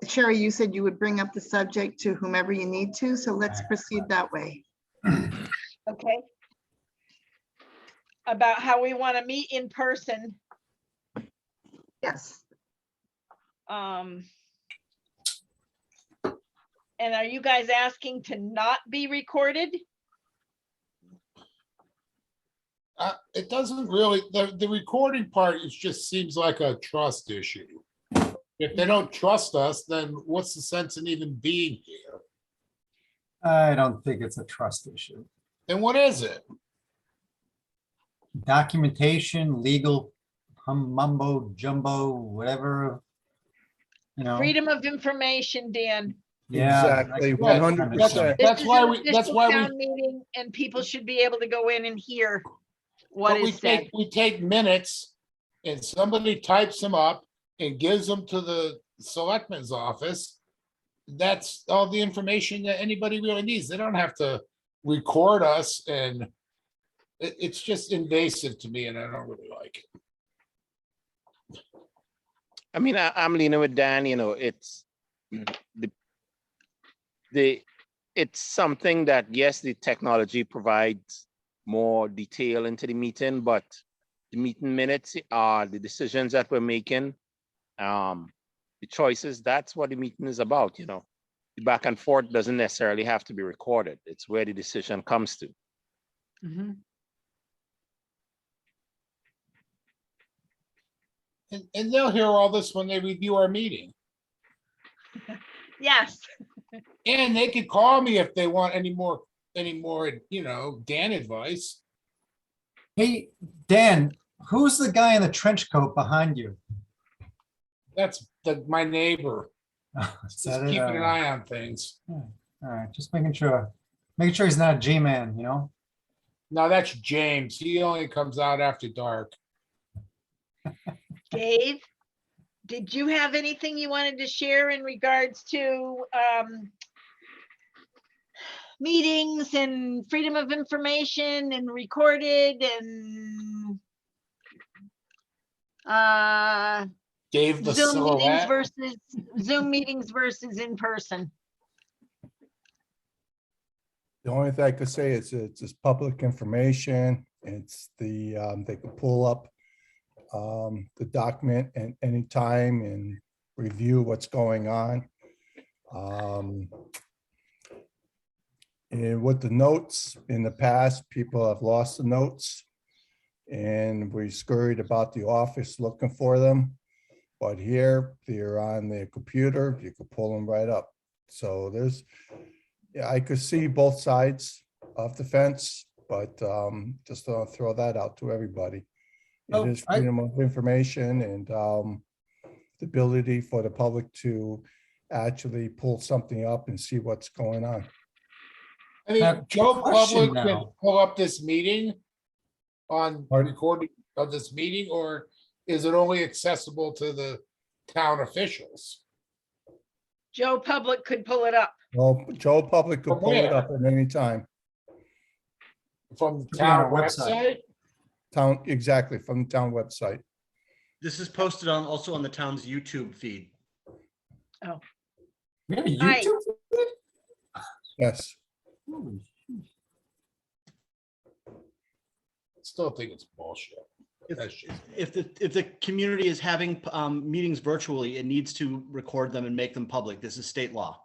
[SPEAKER 5] Sherry, you said you would bring up the subject to whomever you need to, so let's proceed that way.
[SPEAKER 2] Okay. About how we want to meet in person.
[SPEAKER 5] Yes.
[SPEAKER 2] And are you guys asking to not be recorded?
[SPEAKER 4] It doesn't really, the recording part, it just seems like a trust issue. If they don't trust us, then what's the sense in even being here?
[SPEAKER 6] I don't think it's a trust issue.
[SPEAKER 4] Then what is it?
[SPEAKER 6] Documentation, legal mumbo jumbo, whatever. You know,
[SPEAKER 2] Freedom of information, Dan.
[SPEAKER 6] yeah.
[SPEAKER 9] Exactly,
[SPEAKER 6] like-
[SPEAKER 9] 100%.
[SPEAKER 2] This
[SPEAKER 4] That's
[SPEAKER 2] is
[SPEAKER 4] why
[SPEAKER 2] an
[SPEAKER 4] we- that's
[SPEAKER 2] official
[SPEAKER 4] why we-
[SPEAKER 2] town meeting, and people should be able to go in and hear what
[SPEAKER 4] But
[SPEAKER 2] is said.
[SPEAKER 4] we take minutes and somebody types them up and gives them to the selectman's office. That's all the information that anybody really needs. They don't have to record us, and it's just invasive to me and I don't really like it.
[SPEAKER 7] I mean, I'm leaning with Dan, you know, it's it's something that, yes, the technology provides more detail into the meeting, but the meeting minutes are the decisions that we're making, the choices, that's what the meeting is about, you know. The back and forth doesn't necessarily have to be recorded. It's where the decision comes to.
[SPEAKER 2] Mhm.
[SPEAKER 4] And they'll hear all this when they review our meeting.
[SPEAKER 2] Yes,
[SPEAKER 4] And they could call me if they want any more, you know, Dan advice.
[SPEAKER 6] Hey, Dan, who's the guy in the trench coat behind you?
[SPEAKER 4] That's my neighbor.
[SPEAKER 6] Is
[SPEAKER 4] Just
[SPEAKER 6] that it?
[SPEAKER 4] keeping an
[SPEAKER 6] All
[SPEAKER 4] eye on things.
[SPEAKER 6] right, just making sure he's not a G-man, you know?
[SPEAKER 4] No, that's James. He only comes out after dark.
[SPEAKER 2] Dave, did you have anything you wanted to share in regards to meetings and freedom of information and recorded and
[SPEAKER 4] Dave the
[SPEAKER 2] Zoom meetings
[SPEAKER 4] silhouette.
[SPEAKER 2] versus Zoom meetings versus in person?
[SPEAKER 9] The only thing I could say is it's just public information. It's the, they can pull up the document at any time and review what's going on. And with the notes, in the past, people have lost the notes. And we scurried about the office looking for them. But here, they're on their computer, you could pull them right up. So there's, yeah, I could see both sides of the fence, but just throw that out to everybody.
[SPEAKER 6] Oh,
[SPEAKER 9] It is freedom of information and the ability for the public to actually pull something up and see what's going on.
[SPEAKER 4] I mean,
[SPEAKER 6] Now,
[SPEAKER 4] Joe
[SPEAKER 6] question
[SPEAKER 4] Public can
[SPEAKER 6] now.
[SPEAKER 4] pull up this meeting on
[SPEAKER 9] Pardon?
[SPEAKER 4] recording of this meeting, or is it only accessible to the town officials?
[SPEAKER 2] Joe Public could pull it up.
[SPEAKER 9] Well, Joe Public could
[SPEAKER 4] From
[SPEAKER 9] pull it
[SPEAKER 4] where?
[SPEAKER 9] up at any time.
[SPEAKER 4] From the
[SPEAKER 10] It'll be on
[SPEAKER 4] town
[SPEAKER 10] our website.
[SPEAKER 4] website?
[SPEAKER 9] Town, exactly, from the town website.
[SPEAKER 11] This is posted on, also on the town's YouTube feed.
[SPEAKER 10] We have a
[SPEAKER 2] right.
[SPEAKER 10] YouTube?
[SPEAKER 9] Yes.
[SPEAKER 10] Holy
[SPEAKER 4] Still think it's bullshit. That's just-
[SPEAKER 11] If the community is having meetings virtually, it needs to record them and make them public. This is state law.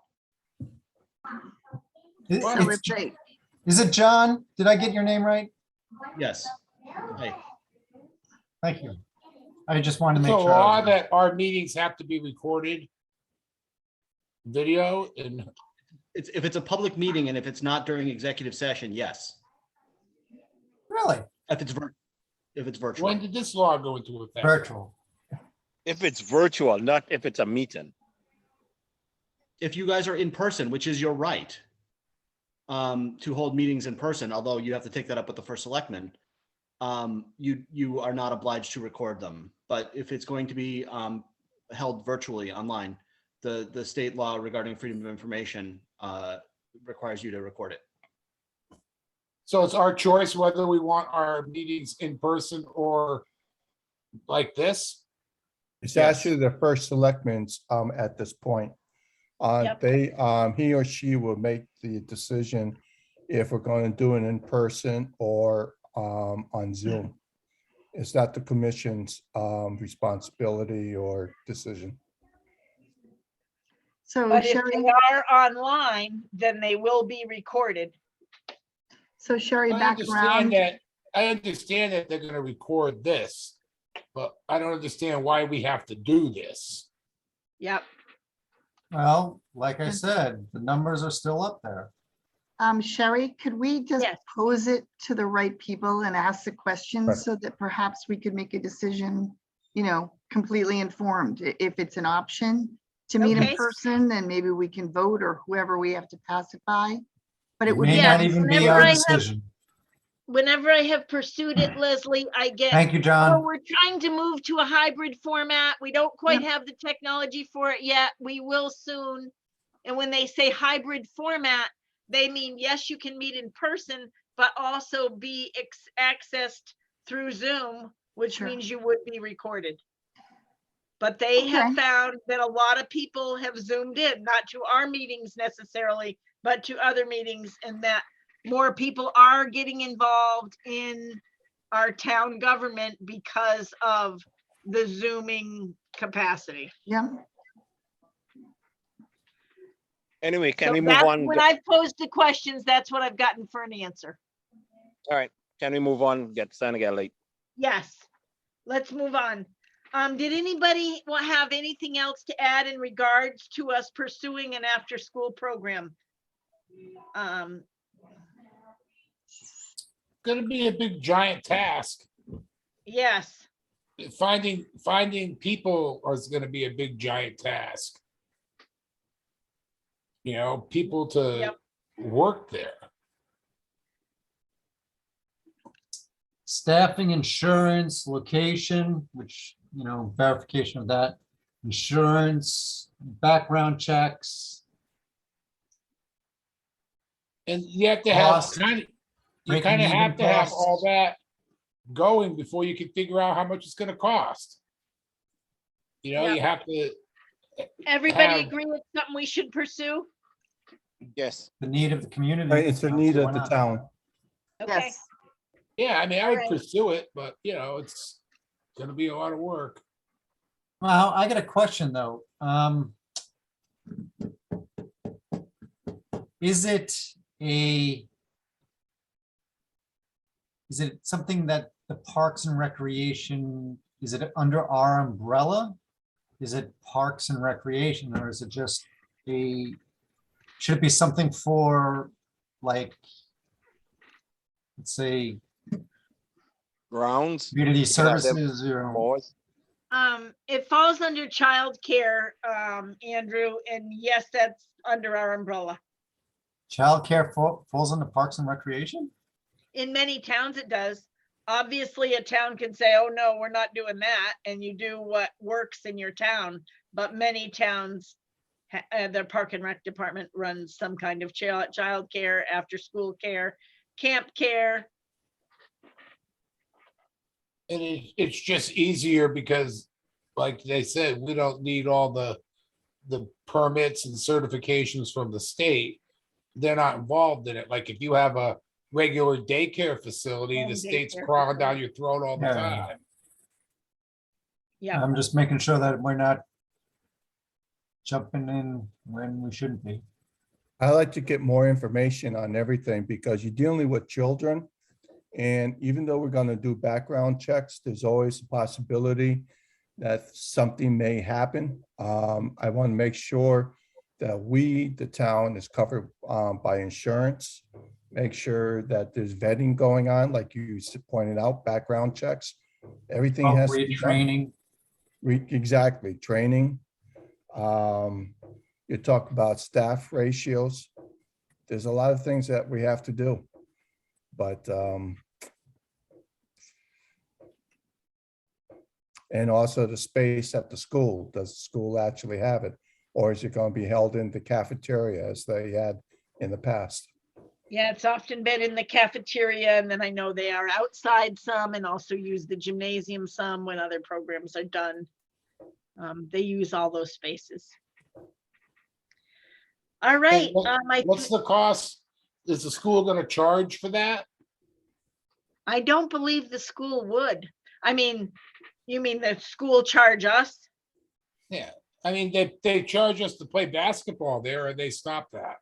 [SPEAKER 10] It-
[SPEAKER 5] So
[SPEAKER 10] it's-
[SPEAKER 5] if they,
[SPEAKER 10] Is it John? Did I get your name right?
[SPEAKER 11] Yes. Hey,
[SPEAKER 10] Thank you. I just wanted to
[SPEAKER 4] It's
[SPEAKER 10] make
[SPEAKER 4] a
[SPEAKER 10] sure. I
[SPEAKER 4] law
[SPEAKER 10] was-
[SPEAKER 4] that our meetings have to be recorded. Video and
[SPEAKER 11] if it's a public meeting and if it's not during executive session, yes.
[SPEAKER 10] Really?
[SPEAKER 11] If it's virtual.
[SPEAKER 4] when did this law go into effect?
[SPEAKER 10] Virtual.
[SPEAKER 7] If it's virtual, not if it's a meeting.
[SPEAKER 11] If you guys are in person, which is your right, to hold meetings in person, although you have to take that up with the first selectman, you are not obliged to record them. But if it's going to be held virtually online, the state law regarding freedom of information requires you to record it.
[SPEAKER 4] So it's our choice whether we want our meetings in person or like this.
[SPEAKER 9] It's
[SPEAKER 11] Yes.
[SPEAKER 9] actually the first selectman's at this point.
[SPEAKER 2] Yep.
[SPEAKER 9] They, he or she will make the decision if we're going to do it in person or on Zoom. It's not the commission's responsibility or decision.
[SPEAKER 5] so
[SPEAKER 2] But if
[SPEAKER 5] Sherry,
[SPEAKER 2] they are online, then they will be recorded.
[SPEAKER 5] so Sherry,
[SPEAKER 4] I
[SPEAKER 5] back around.
[SPEAKER 4] understand that they're gonna record this, but I don't understand why we have to do this.
[SPEAKER 2] Yep.
[SPEAKER 10] Well, like I said, the numbers are still up there.
[SPEAKER 5] Sherry, could we just
[SPEAKER 2] Yes.
[SPEAKER 5] pose it to the right people and ask the
[SPEAKER 9] Right.
[SPEAKER 5] questions so that perhaps we could make a decision, completely informed? If it's an option to meet in
[SPEAKER 2] Okay.
[SPEAKER 5] person, then maybe we can vote or whoever we have to pass it by. But it
[SPEAKER 10] It
[SPEAKER 5] would
[SPEAKER 10] may
[SPEAKER 5] be
[SPEAKER 10] not
[SPEAKER 5] nice
[SPEAKER 10] even
[SPEAKER 5] to
[SPEAKER 10] be
[SPEAKER 2] whenever
[SPEAKER 10] our
[SPEAKER 2] I have-
[SPEAKER 10] decision.
[SPEAKER 2] Whenever I have pursued it, Leslie, I get,
[SPEAKER 10] Thank you,
[SPEAKER 2] oh,
[SPEAKER 10] John.
[SPEAKER 2] we're trying to move to a hybrid format. We don't quite
[SPEAKER 5] Yep.
[SPEAKER 2] have the technology for it yet. We will soon. And when they say hybrid format, they mean, yes, you can meet in person, but also be accessed through Zoom, which
[SPEAKER 5] Sure.
[SPEAKER 2] means you would be recorded. But they have
[SPEAKER 5] Okay.
[SPEAKER 2] found that a lot of people have Zoomed in, not to our meetings necessarily, but to other meetings, and that more people are getting involved in our town government because of the Zooming capacity.
[SPEAKER 5] Yeah,
[SPEAKER 7] Anyway, can
[SPEAKER 2] So
[SPEAKER 7] we move
[SPEAKER 2] that's
[SPEAKER 7] on?
[SPEAKER 2] when I've posed the questions, that's what I've gotten for an answer.
[SPEAKER 7] All right, can we move on? Starting to get late.
[SPEAKER 2] Yes, let's move on. Did anybody have anything else to add in regards to us pursuing an after-school program?
[SPEAKER 4] Gonna be a big giant task.
[SPEAKER 2] Yes,
[SPEAKER 4] Finding people is gonna be a big giant task. People to
[SPEAKER 2] Yep.
[SPEAKER 4] work there.
[SPEAKER 10] Staffing, insurance, location, which, verification of that, insurance, background checks.
[SPEAKER 4] And you have to have
[SPEAKER 10] Cost,
[SPEAKER 4] you
[SPEAKER 10] breaking
[SPEAKER 4] kind of
[SPEAKER 10] even
[SPEAKER 4] have to have
[SPEAKER 10] costs.
[SPEAKER 4] all that going before you can figure out how much it's gonna cost.
[SPEAKER 2] Yep.
[SPEAKER 4] You have to,
[SPEAKER 2] everybody
[SPEAKER 4] Have-
[SPEAKER 2] agree it's something we should pursue?
[SPEAKER 7] Yes,
[SPEAKER 10] The need of the community.
[SPEAKER 9] Right, it's the need
[SPEAKER 10] Why
[SPEAKER 9] of the
[SPEAKER 10] not?
[SPEAKER 9] town.
[SPEAKER 2] Okay,
[SPEAKER 5] yes.
[SPEAKER 4] yeah, I mean, I would
[SPEAKER 2] Alright.
[SPEAKER 4] pursue it, but it's gonna be a lot of work.
[SPEAKER 10] Well, I got a question though. Is it something that the Parks and Recreation, is it under our umbrella? Is it Parks and Recreation, or is it just should it be something for, like, let's say,
[SPEAKER 7] grounds.
[SPEAKER 10] community
[SPEAKER 7] could have them
[SPEAKER 10] services or?
[SPEAKER 7] Pause.
[SPEAKER 2] it falls under childcare, Andrew, and yes, that's under our umbrella.
[SPEAKER 10] Childcare falls under Parks and Recreation?
[SPEAKER 2] In many towns it does. Obviously, a town can say, oh, no, we're not doing that, and you do what works in your town. But many towns, their park and rec department runs some kind of childcare, after-school care, camp care,
[SPEAKER 4] And it's just easier because, like they said, we don't need all the permits and certifications from the state. They're not involved in it. Like if you have a regular daycare facility,
[SPEAKER 2] Home
[SPEAKER 4] the state's
[SPEAKER 2] daycare
[SPEAKER 4] crawling down
[SPEAKER 2] facility.
[SPEAKER 4] your throat all the
[SPEAKER 6] Yeah.
[SPEAKER 4] time.
[SPEAKER 2] Yeah,
[SPEAKER 10] I'm just making sure that we're not jumping in when we shouldn't be.
[SPEAKER 9] I like to get more information on everything because you're dealing with children. And even though we're going to do background checks, there's always a possibility that something may happen. I want to make sure that we, the town, is covered by insurance. Make sure that there's vetting going on, like you pointed out, background checks. Everything has to be done.
[SPEAKER 10] Training.
[SPEAKER 9] Exactly, training. You talk about staff ratios. There's a lot of things that we have to do, but and also the space at the school. Does the school actually have it? Or is it going to be held in the cafeteria as they had in the past?
[SPEAKER 2] yeah, it's often been in the cafeteria, and then I know they are outside some and also use the gymnasium some when other programs are done. They use all those spaces. All right,
[SPEAKER 4] What's the cost? Is the school gonna charge for that?
[SPEAKER 2] I don't believe the school would. I mean, you mean the school charge us?
[SPEAKER 4] Yeah, I mean, they charge us to play basketball there, or they stop that.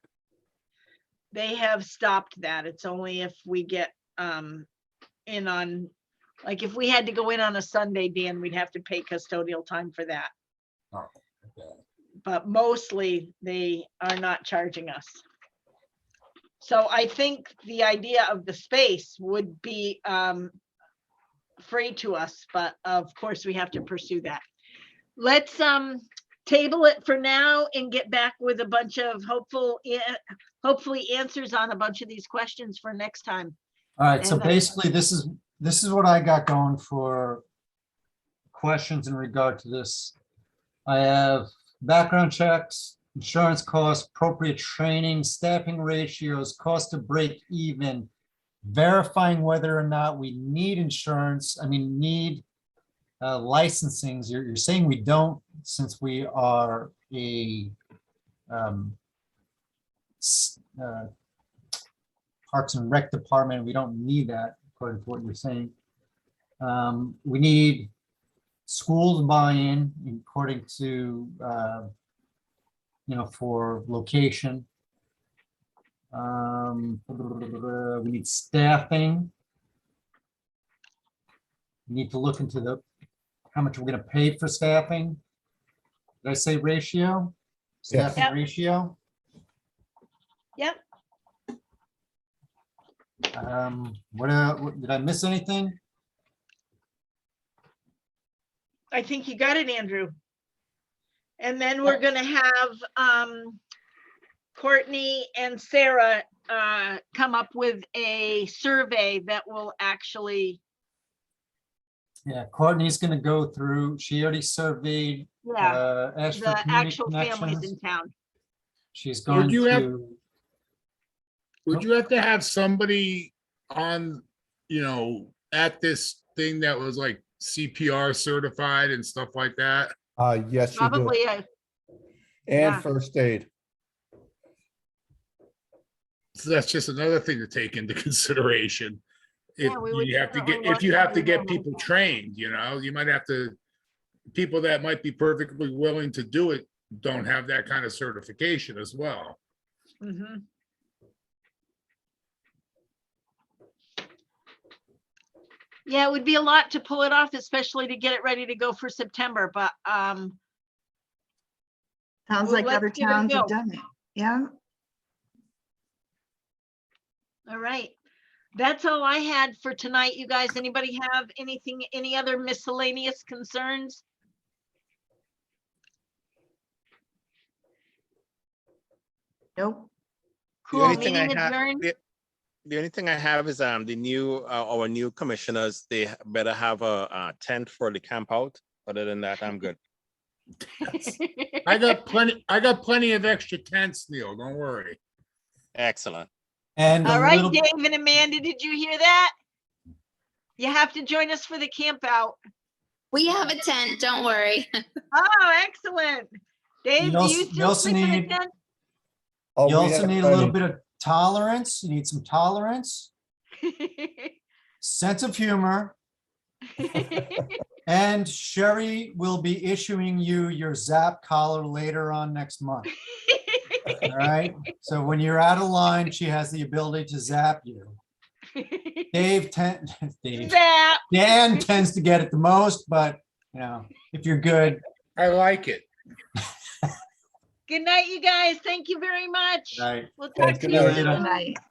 [SPEAKER 2] They have stopped that. It's only if we get in on, like if we had to go in on a Sunday, Dan, we'd have to pay custodial time for that.
[SPEAKER 4] Oh, okay.
[SPEAKER 2] But mostly they are not charging us. So I think the idea of the space would be free to us, but of course we have to pursue that. Let's table it for now and get back with a bunch of hopefully answers on a bunch of these questions for next time.
[SPEAKER 10] All right, so
[SPEAKER 2] And,
[SPEAKER 10] basically this is what I got going for questions in regard to this. I have background checks, insurance costs, appropriate training, staffing ratios, cost to break even, verifying whether or not we need insurance, need licensings. You're saying we don't, since we are a Parks and Rec department, we don't need that, according to what you're saying. We need schools buy-in according to, for location. We need staffing. We need to look into how much we're gonna pay for staffing. Did I say ratio?
[SPEAKER 9] Yes.
[SPEAKER 10] Staffing ratio?
[SPEAKER 2] Yep,
[SPEAKER 10] What did I miss anything?
[SPEAKER 2] I think you got it, Andrew. And then we're gonna have Courtney and Sarah come up with a survey that will actually,
[SPEAKER 10] Yeah, Courtney's gonna go through, she already surveyed
[SPEAKER 2] yeah,
[SPEAKER 10] Ashford
[SPEAKER 2] the
[SPEAKER 10] Community
[SPEAKER 2] actual families
[SPEAKER 10] Connections.
[SPEAKER 2] in town.
[SPEAKER 10] She's going
[SPEAKER 4] you have-
[SPEAKER 10] to,
[SPEAKER 4] Would you have to have somebody on, at this thing that was like CPR certified and stuff like that?
[SPEAKER 9] Yes, you do.
[SPEAKER 2] Probably,
[SPEAKER 9] And
[SPEAKER 2] yeah.
[SPEAKER 9] first aid.
[SPEAKER 4] So that's just another thing to take into consideration. If
[SPEAKER 2] Yeah, we would
[SPEAKER 4] you have to
[SPEAKER 2] definitely
[SPEAKER 4] get, if
[SPEAKER 2] want
[SPEAKER 4] you have to
[SPEAKER 2] somebody
[SPEAKER 4] get
[SPEAKER 2] that
[SPEAKER 4] people trained, you might have to, people that might be perfectly willing to do it don't have that kind of certification as well.
[SPEAKER 2] Mhm. Yeah, it would be a lot to pull it off, especially to get it ready to go for September, but
[SPEAKER 5] Sounds
[SPEAKER 2] Well,
[SPEAKER 5] like
[SPEAKER 2] let's
[SPEAKER 5] other
[SPEAKER 2] give it a
[SPEAKER 5] towns
[SPEAKER 2] go.
[SPEAKER 5] have done it. Yeah.
[SPEAKER 2] all right. That's all I had for tonight. You guys, anybody have anything, any other miscellaneous concerns?
[SPEAKER 5] Nope.
[SPEAKER 2] Cool,
[SPEAKER 7] only thing I
[SPEAKER 2] meeting
[SPEAKER 7] have-
[SPEAKER 2] adjourned.
[SPEAKER 7] The only thing I have is our new commissioners, they better have a tent for the camp out. Other than that, I'm good.
[SPEAKER 4] I got plenty of extra tents, Neil, don't worry.
[SPEAKER 7] Excellent.
[SPEAKER 10] and
[SPEAKER 2] All
[SPEAKER 10] a
[SPEAKER 2] right,
[SPEAKER 10] little,
[SPEAKER 2] Dave and Amanda, did you hear that? You have to join us for the camp out.
[SPEAKER 8] We have a tent, don't worry.
[SPEAKER 2] Oh, excellent. Dave, do you
[SPEAKER 10] You
[SPEAKER 2] still
[SPEAKER 10] also
[SPEAKER 2] sleep in a
[SPEAKER 10] need-
[SPEAKER 2] tent?
[SPEAKER 9] Oh,
[SPEAKER 10] You
[SPEAKER 9] we
[SPEAKER 10] also
[SPEAKER 9] have
[SPEAKER 10] need a little
[SPEAKER 9] plenty.
[SPEAKER 10] bit of tolerance. You need some tolerance, sense of humor, and Sherry will be issuing you your Zap collar later on next month. All right. So when you're out of line, she has the ability to zap you. Dave,
[SPEAKER 2] Zap.
[SPEAKER 10] Dan tends to get it the most, but you know, if you're good.
[SPEAKER 4] I like it.
[SPEAKER 2] Good night, you guys. Thank you very much.
[SPEAKER 10] Right.
[SPEAKER 2] We'll talk
[SPEAKER 9] Good
[SPEAKER 2] to you
[SPEAKER 9] night.
[SPEAKER 2] soon.
[SPEAKER 5] Good night.